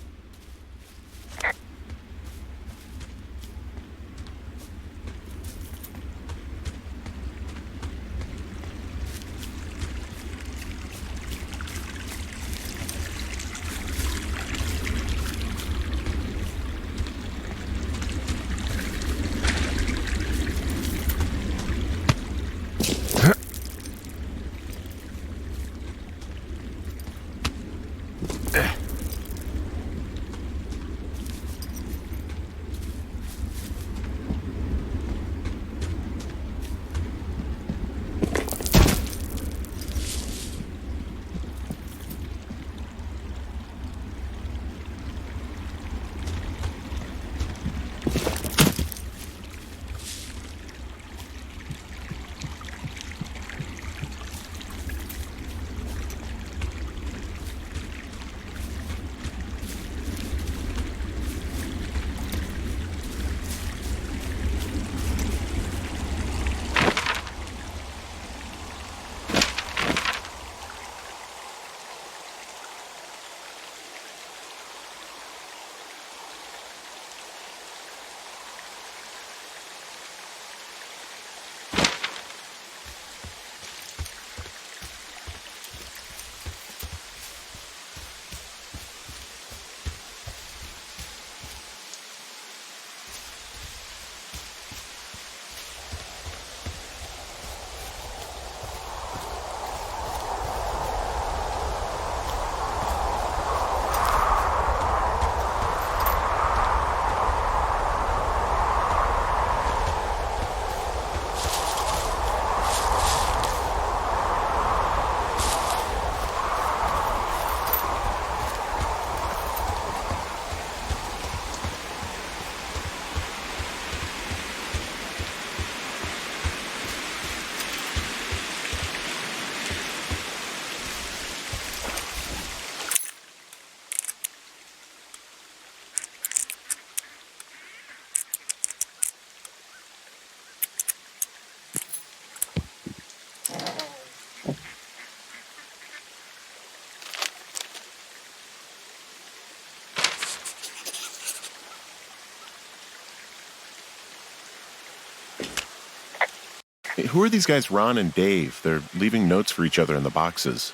Who are these guys, Ron and Dave? They're leaving notes for each other in the boxes.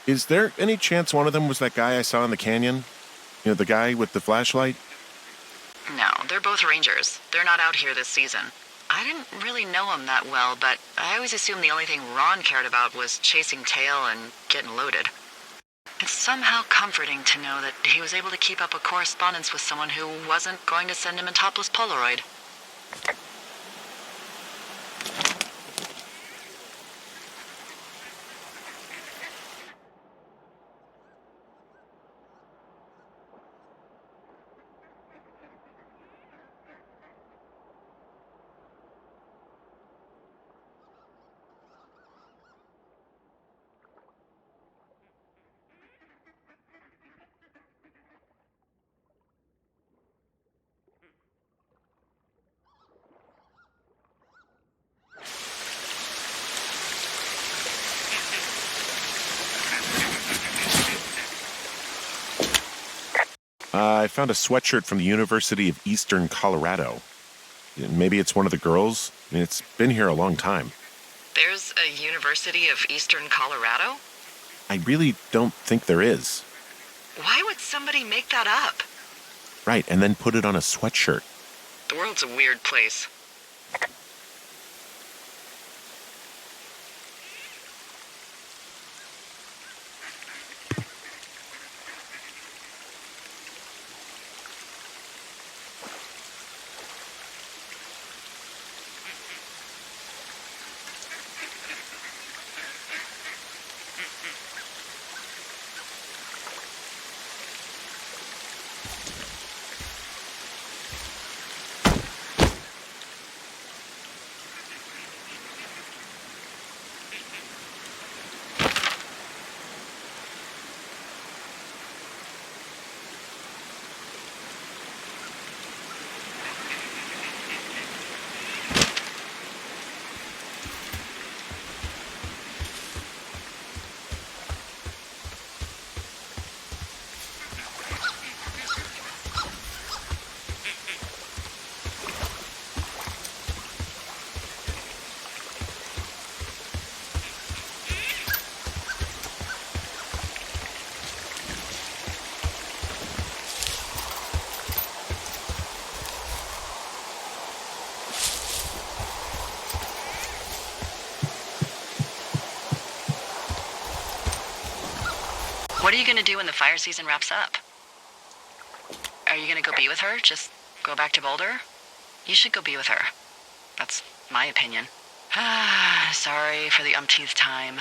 Is there any chance one of them was that guy I saw in the canyon? You know, the guy with the flashlight? No, they're both rangers. They're not out here this season. I didn't really know him that well, but I always assumed the only thing Ron cared about was chasing tail and getting loaded. It's somehow comforting to know that he was able to keep up a correspondence with someone who wasn't going to send him a topless Polaroid. I found a sweatshirt from the University of Eastern Colorado. Maybe it's one of the girls? I mean, it's been here a long time. There's a University of Eastern Colorado? I really don't think there is. Why would somebody make that up? Right, and then put it on a sweatshirt. The world's a weird place. What are you gonna do when the fire season wraps up? Are you gonna go be with her? Just go back to Boulder? You should go be with her. That's my opinion. Sorry for the umpteenth time.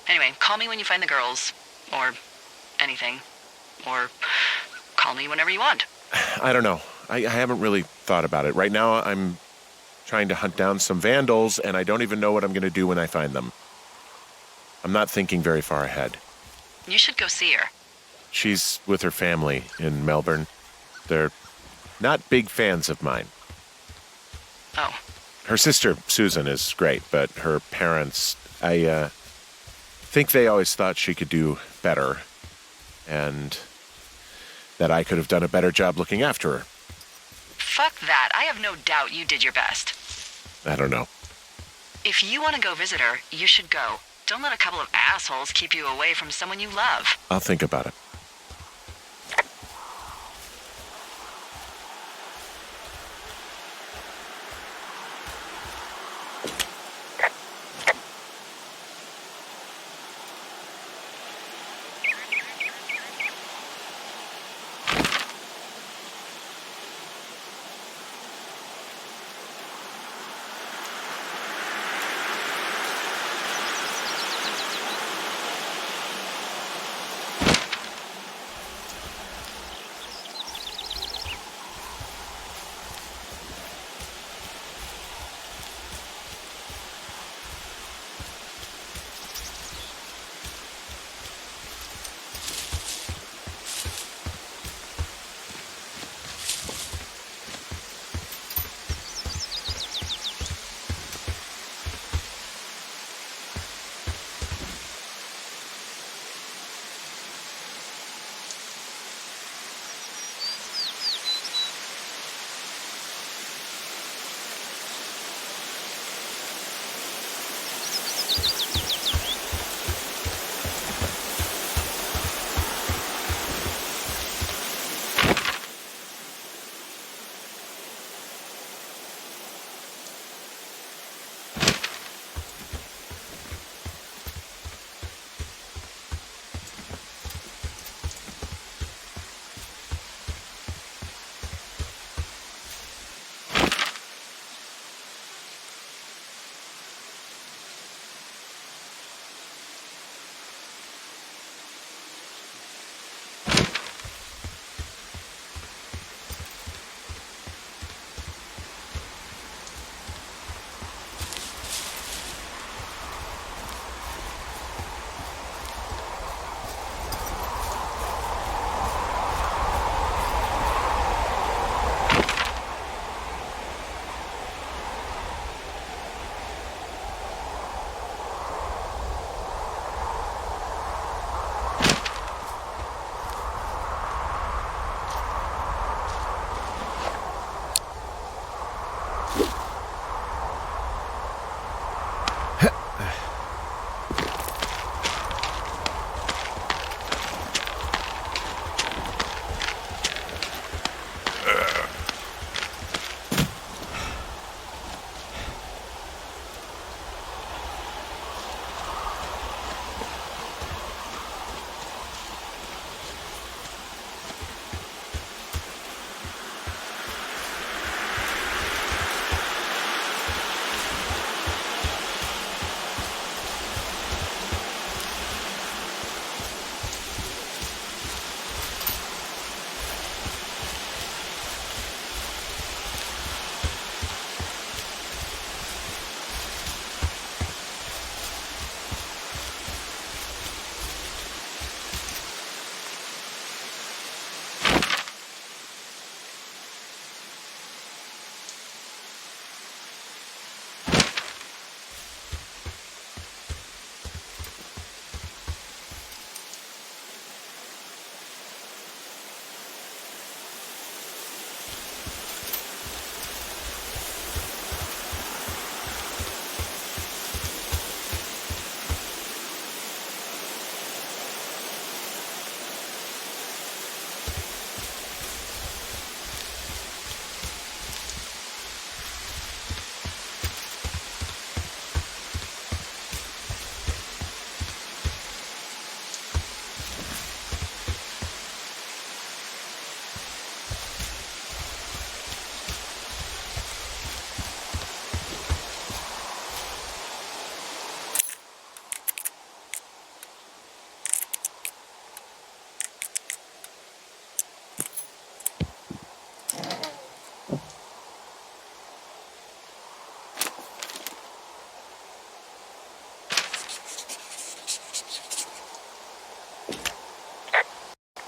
Anyway, call me when you find the girls. Or anything. Or call me whenever you want. I don't know. I haven't really thought about it. Right now, I'm trying to hunt down some vandals, and I don't even know what I'm going to do when I find them. I'm not thinking very far ahead. You should go see her. She's with her family in Melbourne. They're not big fans of mine. Oh. Her sister, Susan, is great, but her parents, I think they always thought she could do better, and that I could have done a better job looking after her. Fuck that. I have no doubt you did your best. I don't know. If you want to go visit her, you should go. Don't let a couple of assholes keep you away from someone you love. I'll think about it.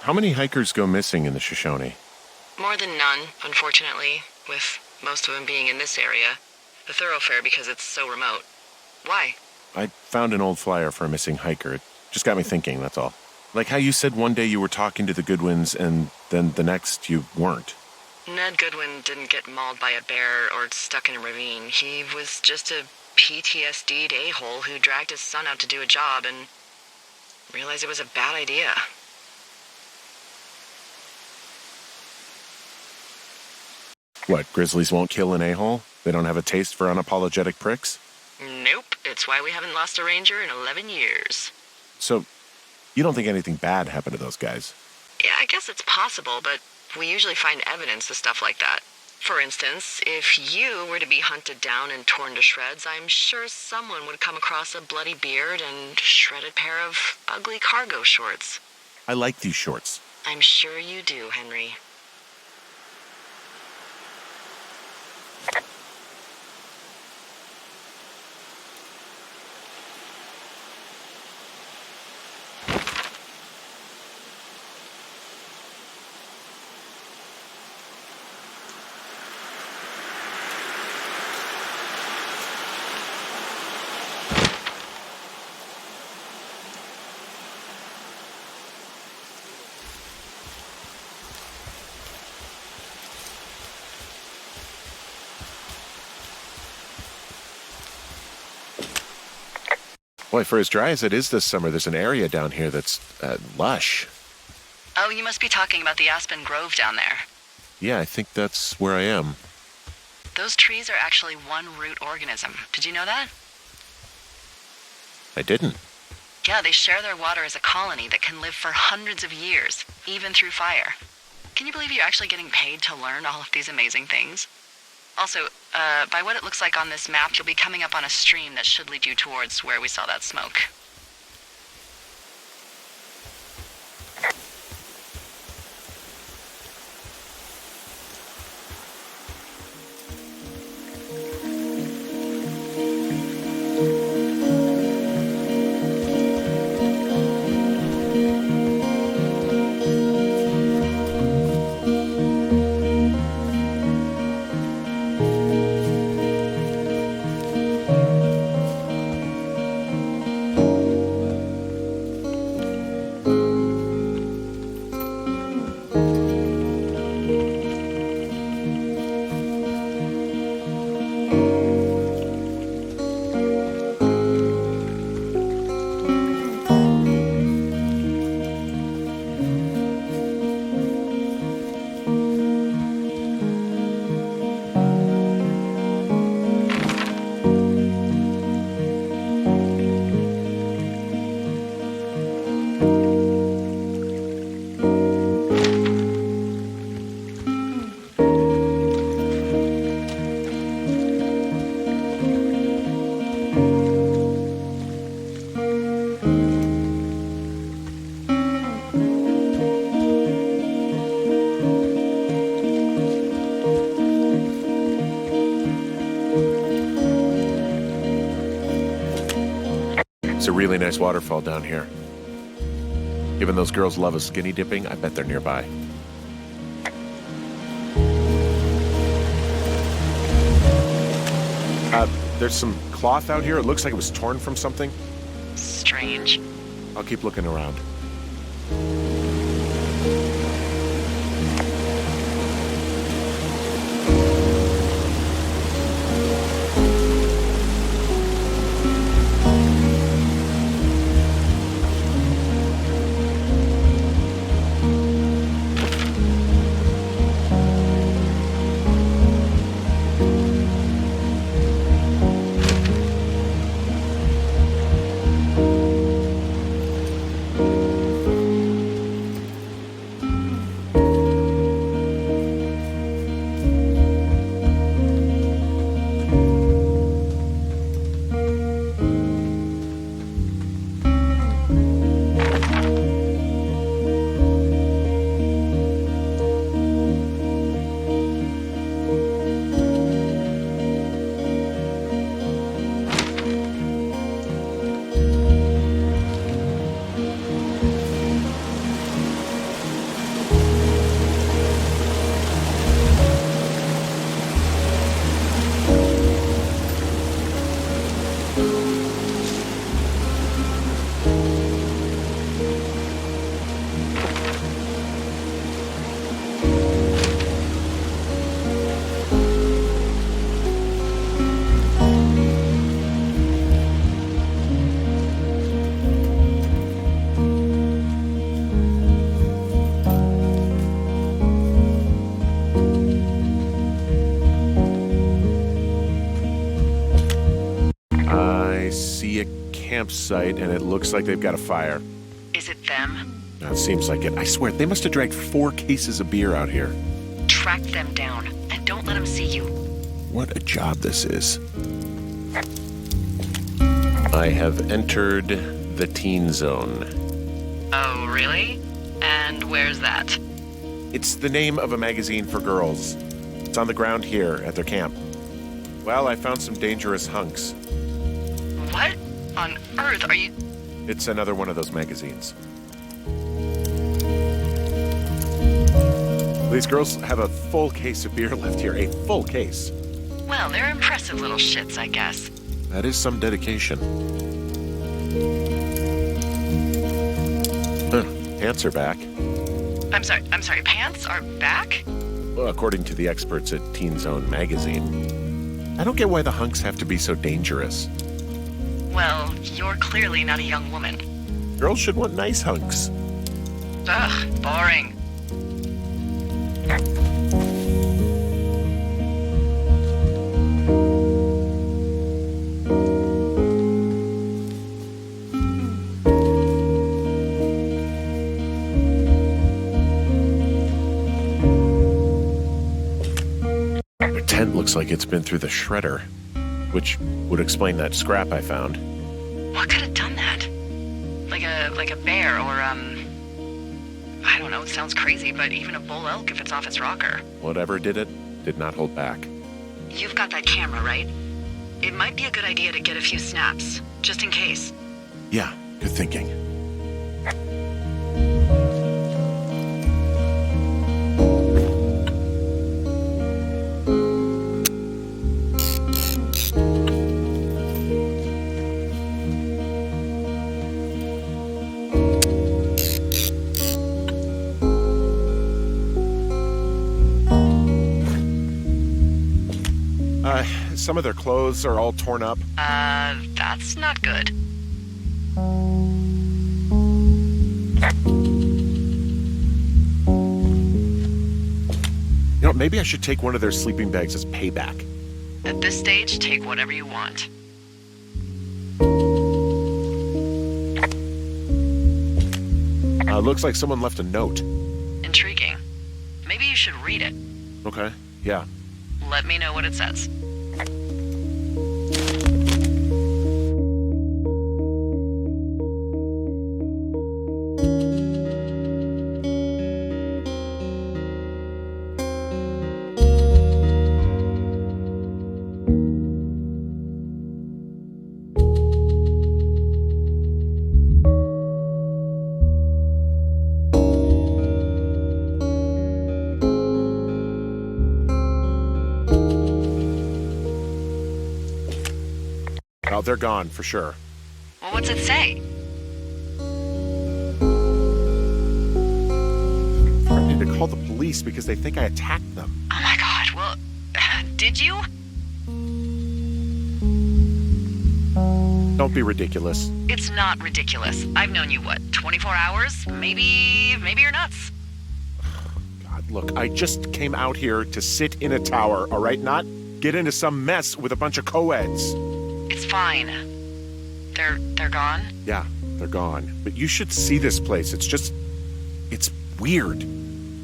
How many hikers go missing in the Shoshone? More than none, unfortunately, with most of them being in this area. The thoroughfare because it's so remote. Why? I found an old flyer for a missing hiker. It just got me thinking, that's all. Like how you said one day you were talking to the Goodwins and then the next you weren't. Ned Goodwin didn't get mauled by a bear or stuck in a ravine. He was just a PTSD'd a-hole who dragged his son out to do a job and realized it was a bad idea. What, grizzlies won't kill an a-hole? They don't have a taste for unapologetic pricks? Nope, it's why we haven't lost a ranger in 11 years. So, you don't think anything bad happened to those guys? Yeah, I guess it's possible, but we usually find evidence of stuff like that. For instance, if you were to be hunted down and torn to shreds, I'm sure someone would come across a bloody beard and shredded pair of ugly cargo shorts. I like these shorts. I'm sure you do, Henry. Boy, for as dry as it is this summer, there's an area down here that's lush. Oh, you must be talking about the Aspen Grove down there. Yeah, I think that's where I am. Those trees are actually one root organism. Did you know that? I didn't. Yeah, they share their water as a colony that can live for hundreds of years, even through fire. Can you believe you're actually getting paid to learn all of these amazing things? Also, by what it looks like on this map, you'll be coming up on a stream that should lead you towards where we saw that smoke. It's a really nice waterfall down here. Given those girls love a skinny dipping, I bet they're nearby. There's some cloth out here. It looks like it was torn from something. Strange. I'll keep looking around. Campsite, and it looks like they've got a fire. Is it them? It seems like it. I swear, they must have dragged 4 cases of beer out here. Track them down, and don't let them see you. What a job this is. I have entered the teen zone. Oh, really? And where's that? It's the name of a magazine for girls. It's on the ground here at their camp. Well, I found some dangerous hunks. What on earth are you... It's another one of those magazines. These girls have a full case of beer left here. A full case. Well, they're impressive little shits, I guess. That is some dedication. Pants are back. I'm sorry, pants are back? Well, according to the experts at Teen Zone magazine. I don't get why the hunks have to be so dangerous. Well, you're clearly not a young woman. Girls should want nice hunks. Ugh, boring. Their tent looks like it's been through the shredder, which would explain that scrap I found. What could have done that? Like a bear or, I don't know, it sounds crazy, but even a bull elk if it's off its rocker. Whatever did it, did not hold back. You've got that camera, right? It might be a good idea to get a few snaps, just in case. Yeah, good thinking. Some of their clothes are all torn up. That's not good. You know, maybe I should take one of their sleeping bags as payback. At this stage, take whatever you want. Looks like someone left a note. Intriguing. Maybe you should read it. Okay, yeah. Let me know what it says. Oh, they're gone for sure. Well, what's it say? Threatening to call the police because they think I attacked them. Oh my god, well, did you? Don't be ridiculous. It's not ridiculous. I've known you, 24 hours? Maybe you're nuts. God, look, I just came out here to sit in a tower, all right? Not get into some mess with a bunch of co-eds. It's fine. They're gone? Yeah, they're gone. But you should see this place. It's weird.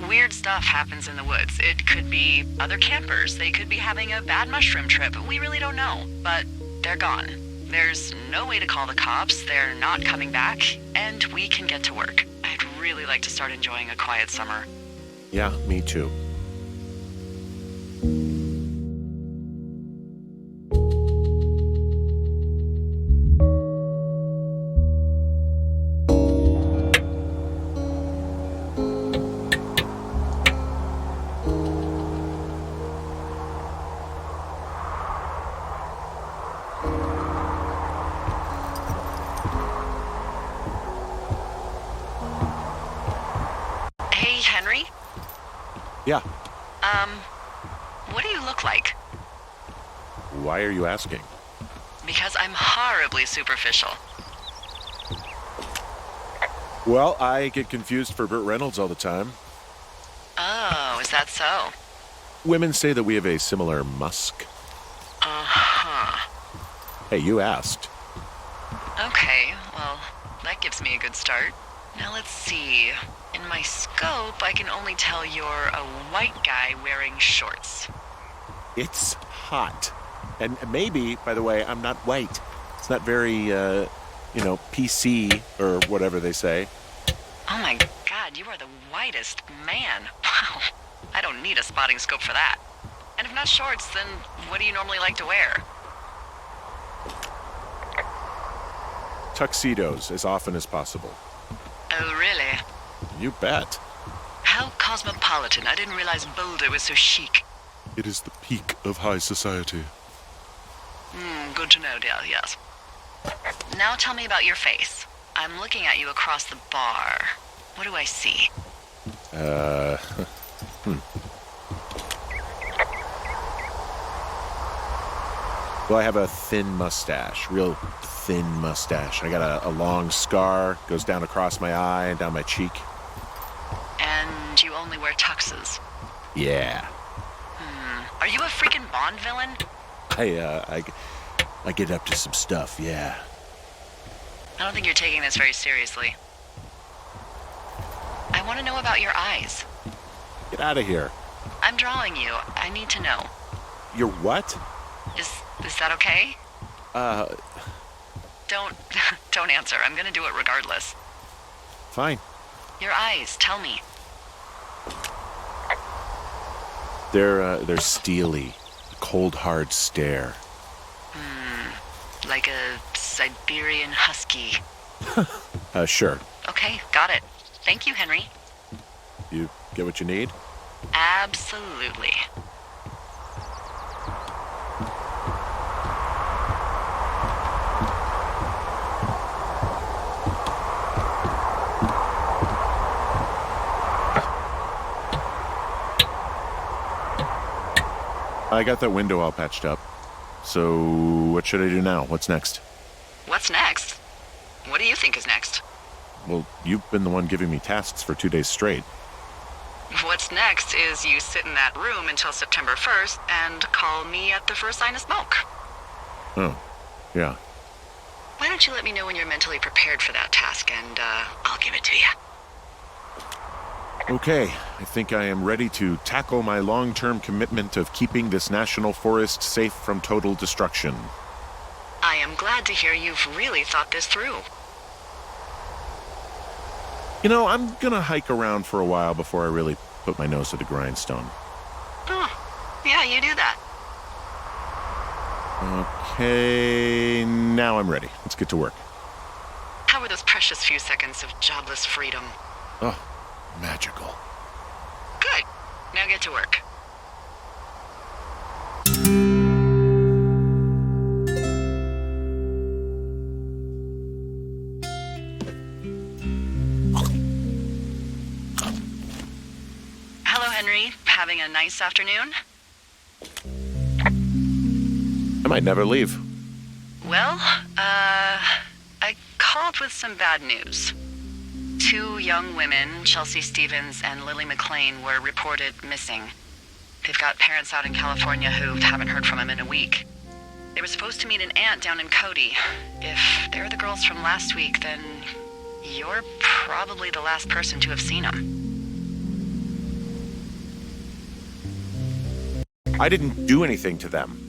Weird stuff happens in the woods. It could be other campers. They could be having a bad mushroom trip. We really don't know. But they're gone. There's no way to call the cops. They're not coming back. And we can get to work. I'd really like to start enjoying a quiet summer. Yeah, me too. Hey, Henry? Yeah. What do you look like? Why are you asking? Because I'm horribly superficial. Well, I get confused for Burt Reynolds all the time. Oh, is that so? Women say that we have a similar musk. Uh-huh. Hey, you asked. Okay, well, that gives me a good start. Now let's see. In my scope, I can only tell you're a white guy wearing shorts. It's hot. And maybe, by the way, I'm not white. It's not very, PC or whatever they say. Oh my god, you are the whitest man. Wow. I don't need a spotting scope for that. And if not shorts, then what do you normally like to wear? Tuxedos as often as possible. Oh, really? You bet. How cosmopolitan. I didn't realize Boulder was so chic. It is the peak of high society. Good to know, dear, yes. Now tell me about your face. I'm looking at you across the bar. What do I see? Well, I have a thin mustache, real thin mustache. I got a long scar, goes down across my eye and down my cheek. And you only wear tuxes. Yeah. Are you a freaking Bond villain? I get up to some stuff, yeah. I don't think you're taking this very seriously. I want to know about your eyes. Get out of here. I'm drawing you. I need to know. You're what? Is that okay? Don't answer. I'm gonna do it regardless. Fine. Your eyes, tell me. They're steely. A cold, hard stare. Like a Siberian husky. Sure. Okay, got it. Thank you, Henry. You get what you need? Absolutely. I got that window all patched up. So, what should I do now? What's next? What's next? What do you think is next? Well, you've been the one giving me tasks for 2 days straight. What's next is you sit in that room until September 1st and call me at the first sign of smoke. Oh, yeah. Why don't you let me know when you're mentally prepared for that task and I'll give it to you. Okay, I think I am ready to tackle my long-term commitment of keeping this national forest safe from total destruction. I am glad to hear you've really thought this through. You know, I'm gonna hike around for a while before I really put my nose to the grindstone. Oh, yeah, you do that. Okay, now I'm ready. Let's get to work. How were those precious few seconds of jobless freedom? Oh, magical. Good. Now get to work. a nice afternoon? I might never leave. Well, I called with some bad news. 2 young women, Chelsea Stevens and Lily McLean, were reported missing. They've got parents out in California who haven't heard from them in a week. They were supposed to meet an aunt down in Cody. If they're the girls from last week, then you're probably the last person to have seen them. I didn't do anything to them.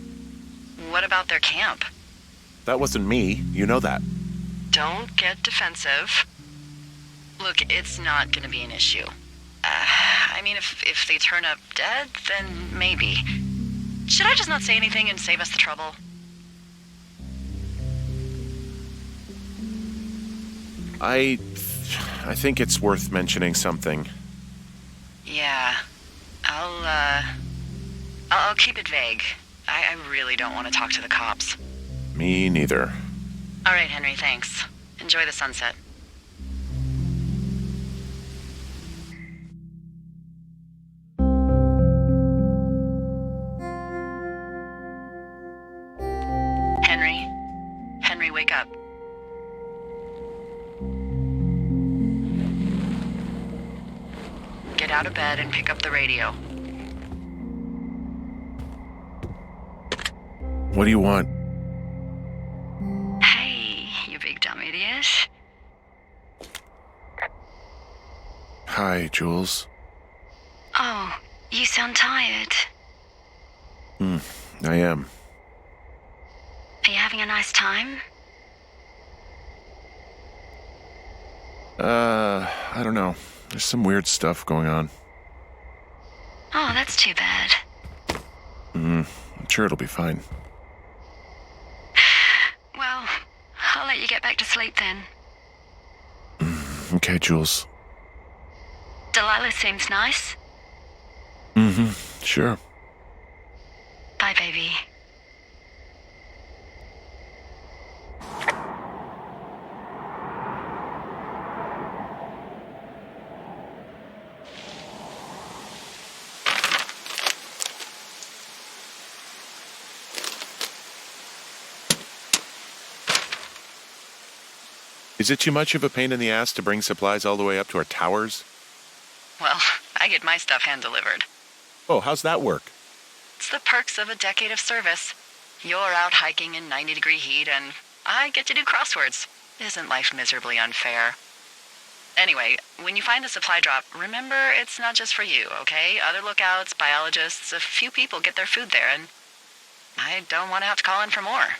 What about their camp? That wasn't me. You know that. Don't get defensive. Look, it's not gonna be an issue. I mean, if they turn up dead, then maybe. Should I just not say anything and save us the trouble? I think it's worth mentioning something. Yeah. I'll keep it vague. I really don't want to talk to the cops. Me neither. All right, Henry, thanks. Enjoy the sunset. Henry, wake up. Get out of bed and pick up the radio. What do you want? Hey, you big dumb idiot. Hi, Jules. Oh, you sound tired. I am. Are you having a nice time? I don't know. There's some weird stuff going on. Oh, that's too bad. I'm sure it'll be fine. Well, I'll let you get back to sleep then. Okay, Jules. Delilah seems nice. Sure. Bye, baby. Is it too much of a pain in the ass to bring supplies all the way up to our towers? Well, I get my stuff hand-delivered. Oh, how's that work? It's the perks of a decade of service. You're out hiking in 90-degree heat, and I get to do crosswords. Isn't life miserably unfair? Anyway, when you find a supply drop, remember it's not just for you, okay? Other lookouts, biologists, a few people get their food there, and I don't want to have to call in for more.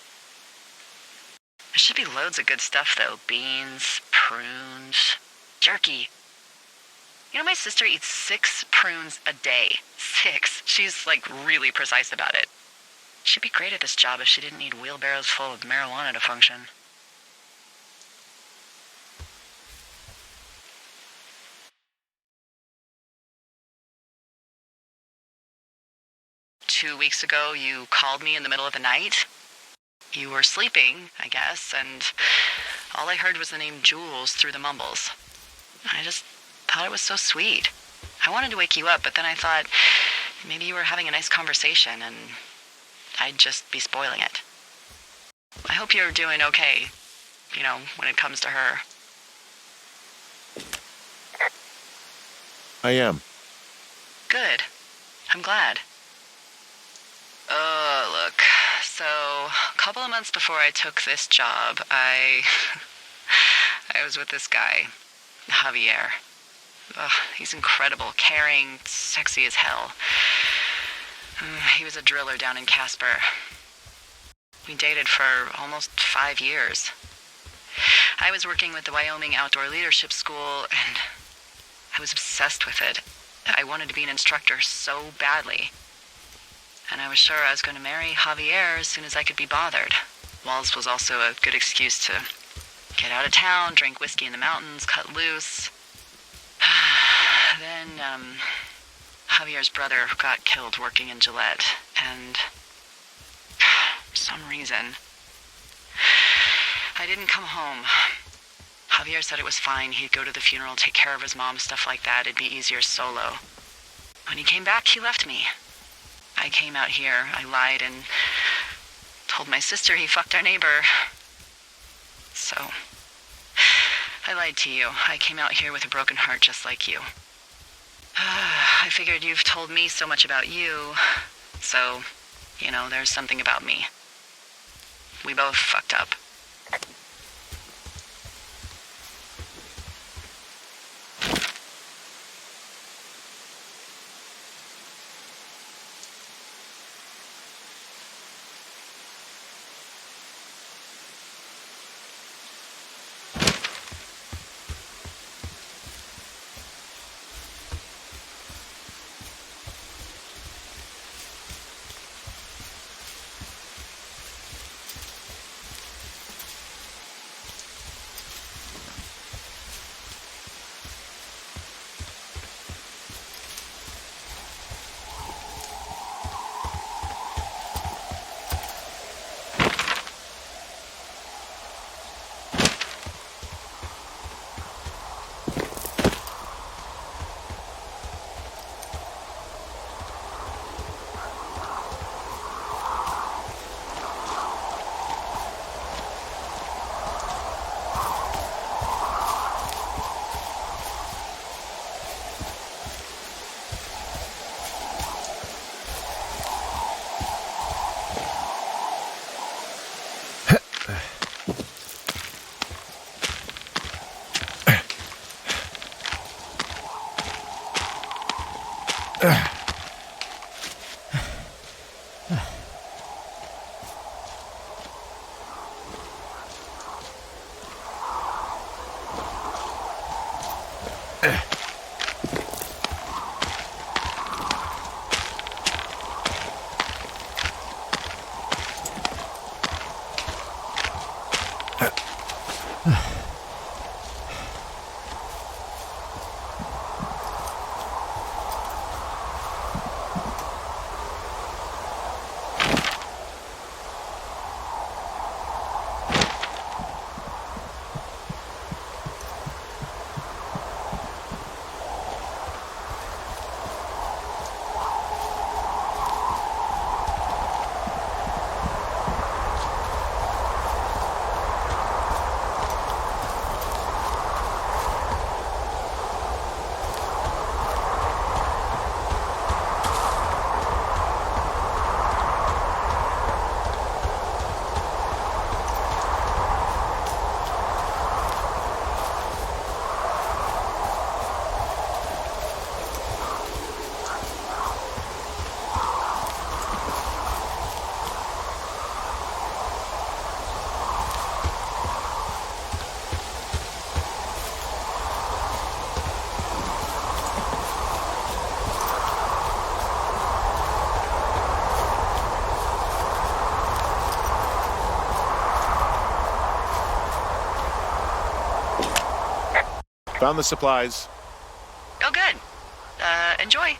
There should be loads of good stuff, though. Beans, prunes, jerky. You know, my sister eats 6 prunes a day. 6. She's, really precise about it. She'd be great at this job if she didn't need wheelbarrows full of marijuana to function. Two weeks ago, you called me in the middle of the night. You were sleeping, I guess, and all I heard was the name Jules through the mumbles. I just thought it was so sweet. I wanted to wake you up, but then I thought maybe you were having a nice conversation and I'd just be spoiling it. I hope you're doing okay, when it comes to her. I am. Good. I'm glad. Look, so a couple of months before I took this job, I was with this guy, Javier. He's incredible, caring, sexy as hell. He was a driller down in Casper. We dated for almost 5 years. I was working with the Wyoming Outdoor Leadership School, and I was obsessed with it. I wanted to be an instructor so badly. And I was sure I was going to marry Javier as soon as I could be bothered. Walls was also a good excuse to get out of town, drink whiskey in the mountains, cut loose. Then, Javier's brother got killed working in Gillette, and for some reason, I didn't come home. Javier said it was fine. He'd go to the funeral, take care of his mom, stuff like that. It'd be easier solo. When he came back, he left me. I came out here, I lied, and told my sister he fucked our neighbor. So, I lied to you. I came out here with a broken heart just like you. I figured you've told me so much about you, so, there's something about me. We both fucked up. Found the supplies. Oh, good. Enjoy.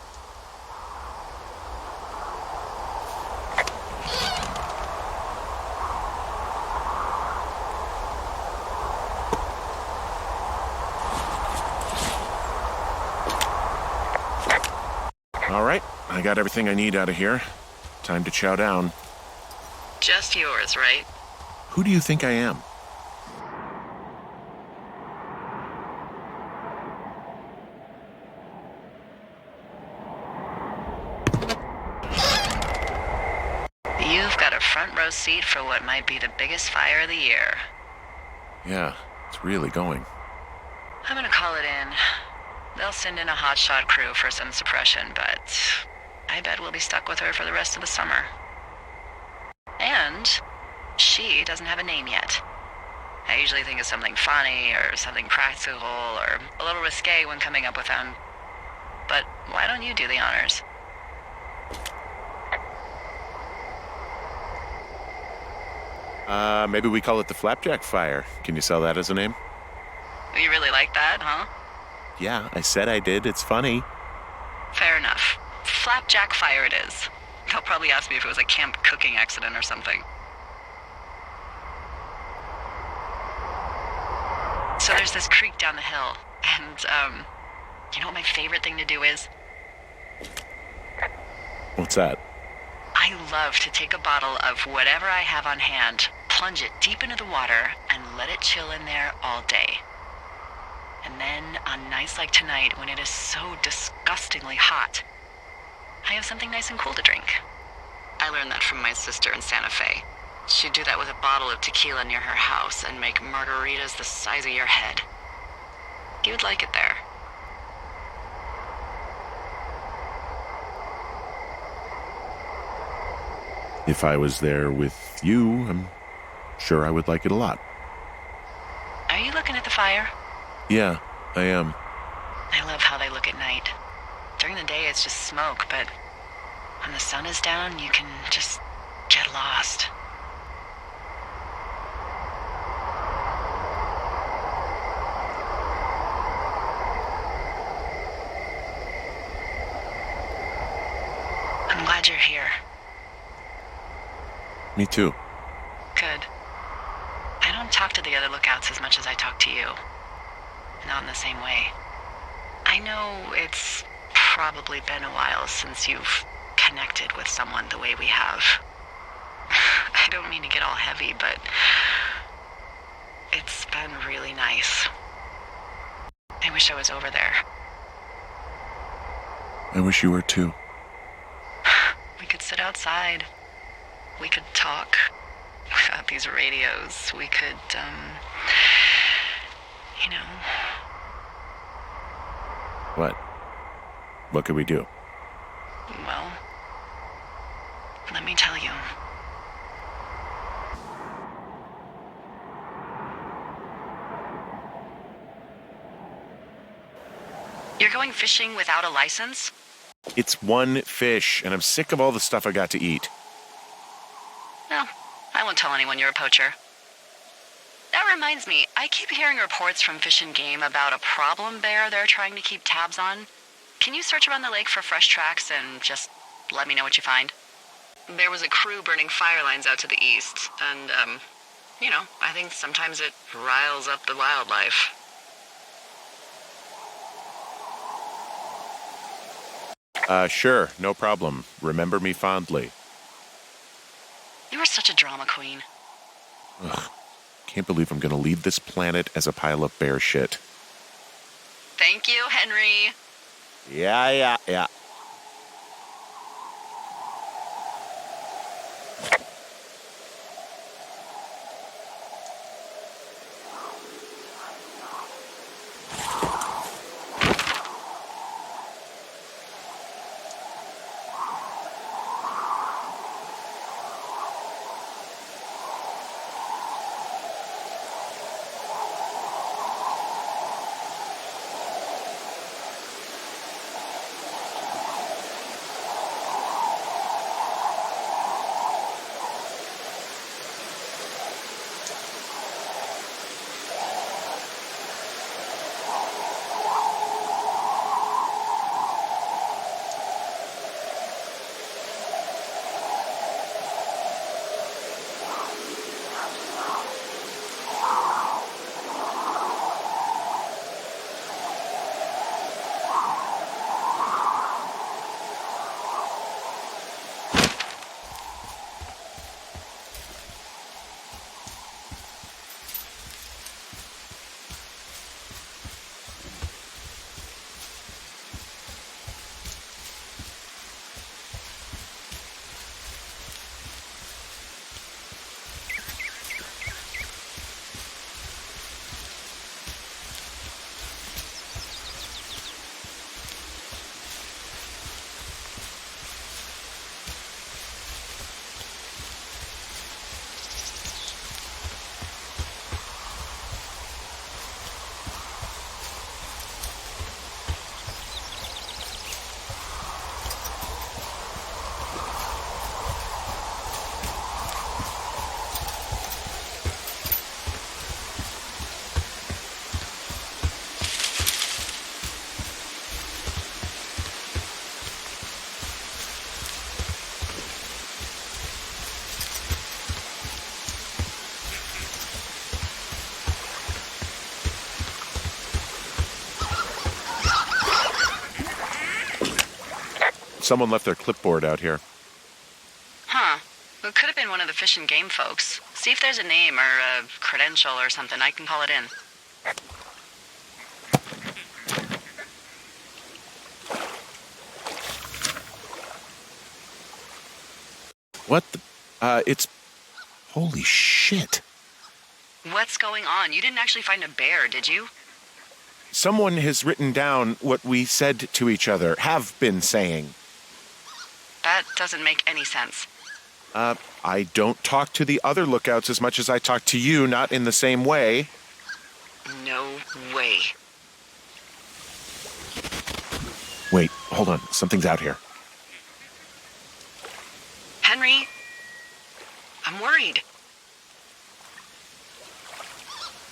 All right, I got everything I need out of here. Time to chow down. Just yours, right? Who do you think I am? You've got a front row seat for what might be the biggest fire of the year. Yeah, it's really going. I'm gonna call it in. They'll send in a hotshot crew for some suppression, but I bet we'll be stuck with her for the rest of the summer. And she doesn't have a name yet. I usually think of something funny or something practical or a little risque when coming up with them. But why don't you do the honors? Maybe we call it the Flapjack Fire. Can you sell that as a name? You really like that, huh? Yeah, I said I did. It's funny. Fair enough. Flapjack Fire it is. They'll probably ask me if it was a camp cooking accident or something. So there's this creek down the hill, and, you know what my favorite thing to do is? What's that? I love to take a bottle of whatever I have on hand, plunge it deep into the water, and let it chill in there all day. And then, on nights like tonight, when it is so disgustingly hot, I have something nice and cool to drink. I learned that from my sister in Santa Fe. She'd do that with a bottle of tequila near her house and make margaritas the size of your head. You'd like it there. If I was there with you, I'm sure I would like it a lot. Are you looking at the fire? Yeah, I am. I love how they look at night. During the day, it's just smoke, but when the sun is down, you can just get lost. I'm glad you're here. Me too. Good. I don't talk to the other lookouts as much as I talk to you. Not in the same way. I know it's probably been a while since you've connected with someone the way we have. I don't mean to get all heavy, but it's been really nice. I wish I was over there. I wish you were too. We could sit outside. We could talk without these radios. We could, you know. What? What could we do? Well, let me tell you. You're going fishing without a license? It's one fish, and I'm sick of all the stuff I got to eat. No, I won't tell anyone you're a poacher. That reminds me, I keep hearing reports from Fish and Game about a problem bear they're trying to keep tabs on. Can you search around the lake for fresh tracks and just let me know what you find? There was a crew burning fire lines out to the east, and, you know, I think sometimes it riles up the wildlife. Sure, no problem. Remember me fondly. You are such a drama queen. Ugh. Can't believe I'm gonna leave this planet as a pile of bear shit. Thank you, Henry. Yeah. someone left their clipboard out here. Huh. It could have been one of the Fish and Game folks. See if there's a name or a credential or something. I can call it in. What the? It's... Holy shit. What's going on? You didn't actually find a bear, did you? Someone has written down what we said to each other, have been saying. That doesn't make any sense. I don't talk to the other lookouts as much as I talk to you, not in the same way. No way. Wait, hold on. Something's out here. Henry, I'm worried.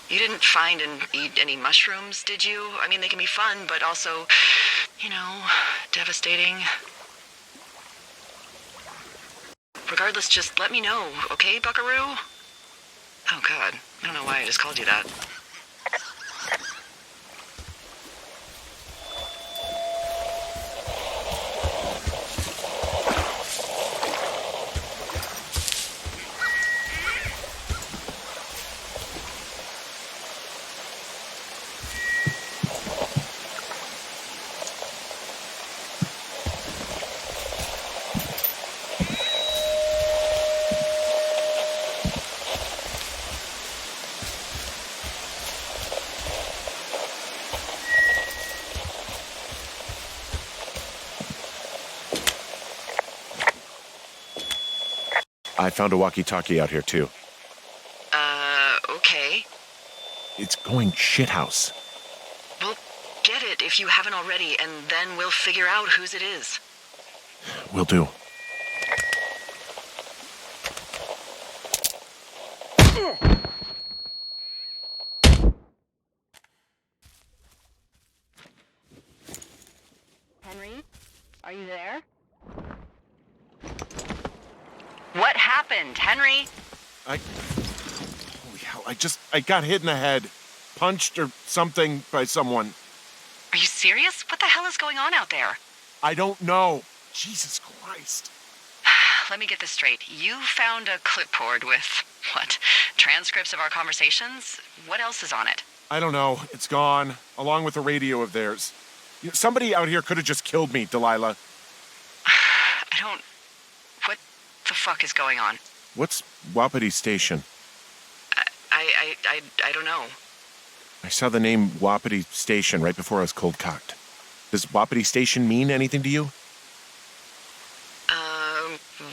You didn't find and eat any mushrooms, did you? I mean, they can be fun, but also, devastating. Regardless, just let me know, okay, buckaroo? Oh, God. I don't know why I just called you that. I found a walkie-talkie out here, too. Okay. It's going shithouse. Well, get it if you haven't already, and then we'll figure out whose it is. Will do. Henry, are you there? What happened, Henry? Holy hell, I got hit in the head. Punched or something by someone. Are you serious? What the hell is going on out there? I don't know. Jesus Christ. Let me get this straight. You found a clipboard with, what, transcripts of our conversations? What else is on it? I don't know. It's gone, along with the radio of theirs. Somebody out here could have just killed me, Delilah. What the fuck is going on? What's Wapiti Station? I don't know. I saw the name Wapiti Station right before I was cold-cocked. Does Wapiti Station mean anything to you?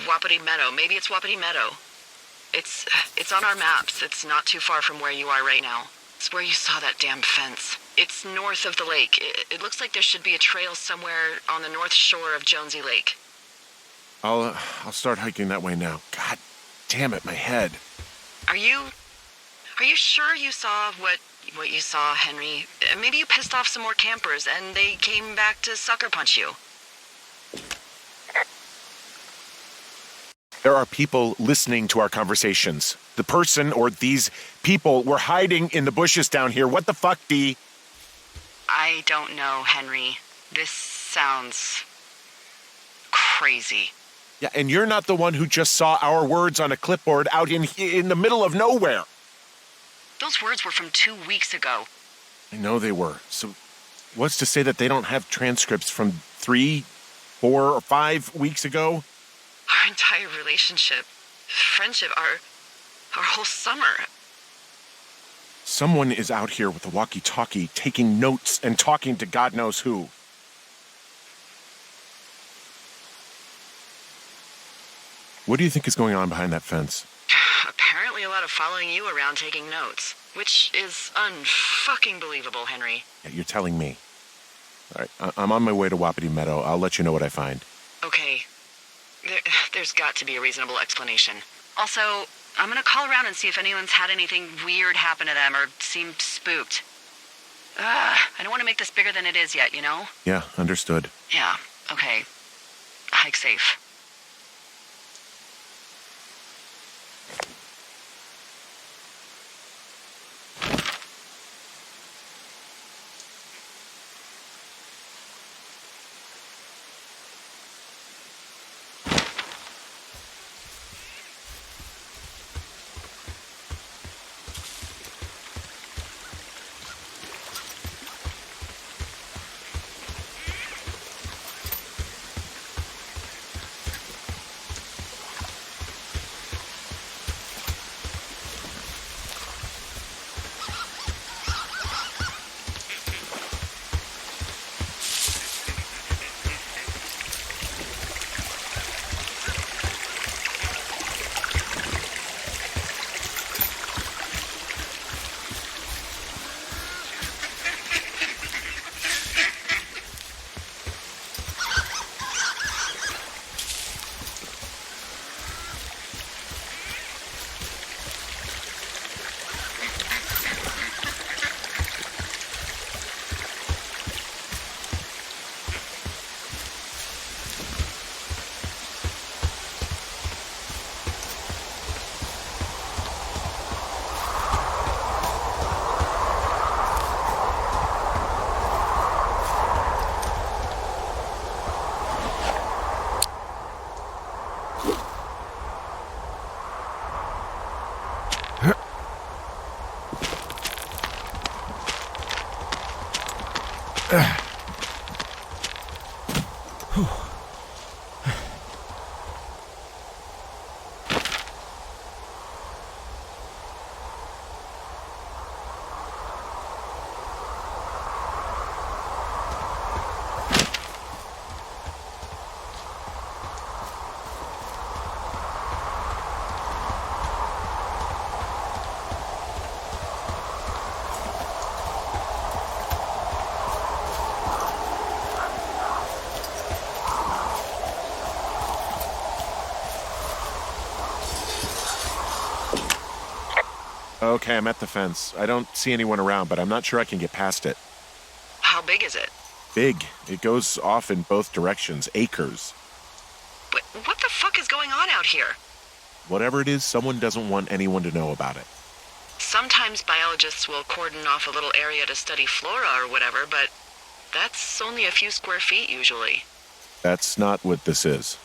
Wapiti Meadow. Maybe it's Wapiti Meadow. It's on our maps. It's not too far from where you are right now. It's where you saw that damn fence. It's north of the lake. It looks like there should be a trail somewhere on the north shore of Jonesy Lake. I'll start hiking that way now. God damn it, my head. Are you sure you saw what you saw, Henry? Maybe you pissed off some more campers and they came back to sucker punch you. There are people listening to our conversations. The person or these people were hiding in the bushes down here. What the fuck, Dee? I don't know, Henry. This sounds crazy. Yeah, and you're not the one who just saw our words on a clipboard out in the middle of nowhere. Those words were from 2 weeks ago. I know they were. So what's to say that they don't have transcripts from 3, 4, or 5 weeks ago? Our entire relationship, friendship, our whole summer. Someone is out here with a walkie-talkie taking notes and talking to God knows who. What do you think is going on behind that fence? Apparently a lot of following you around taking notes, which is unfucking believable, Henry. Yeah, you're telling me. All right, I'm on my way to Wapiti Meadow. I'll let you know what I find. Okay. There's got to be a reasonable explanation. Also, I'm gonna call around and see if anyone's had anything weird happen to them or seemed spooked. I don't want to make this bigger than it is yet, you know? Yeah, understood. Yeah, okay. Hike safe. Okay, I'm at the fence. I don't see anyone around, but I'm not sure I can get past it. How big is it? Big. It goes off in both directions. Acres. But what the fuck is going on out here? Whatever it is, someone doesn't want anyone to know about it. Sometimes biologists will cordon off a little area to study flora or whatever, but that's only a few square feet usually. That's not what this is.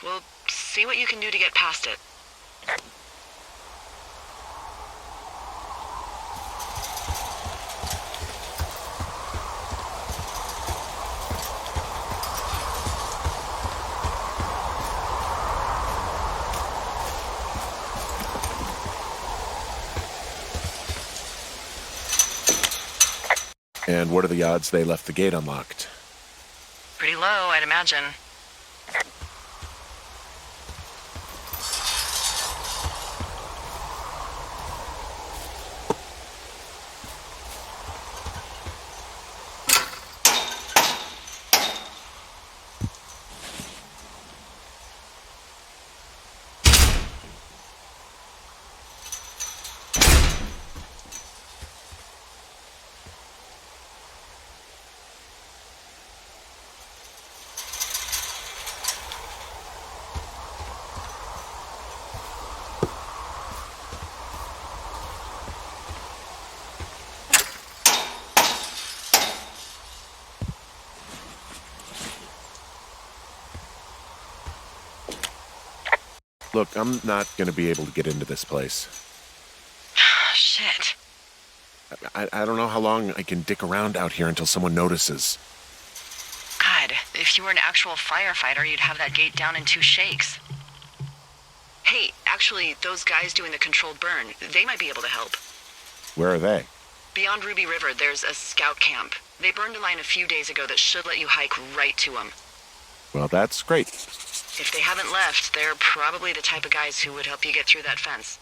Well, see what you can do to get past it. And what are the odds they left the gate unlocked? Pretty low, I'd imagine. Look, I'm not going to be able to get into this place. Shit. I don't know how long I can dick around out here until someone notices. God, if you were an actual firefighter, you'd have that gate down in 2 shakes. Hey, actually, those guys doing the controlled burn, they might be able to help. Where are they? Beyond Ruby River, there's a scout camp. They burned a line a few days ago that should let you hike right to them. Well, that's great. If they haven't left, they're probably the type of guys who would help you get through that fence.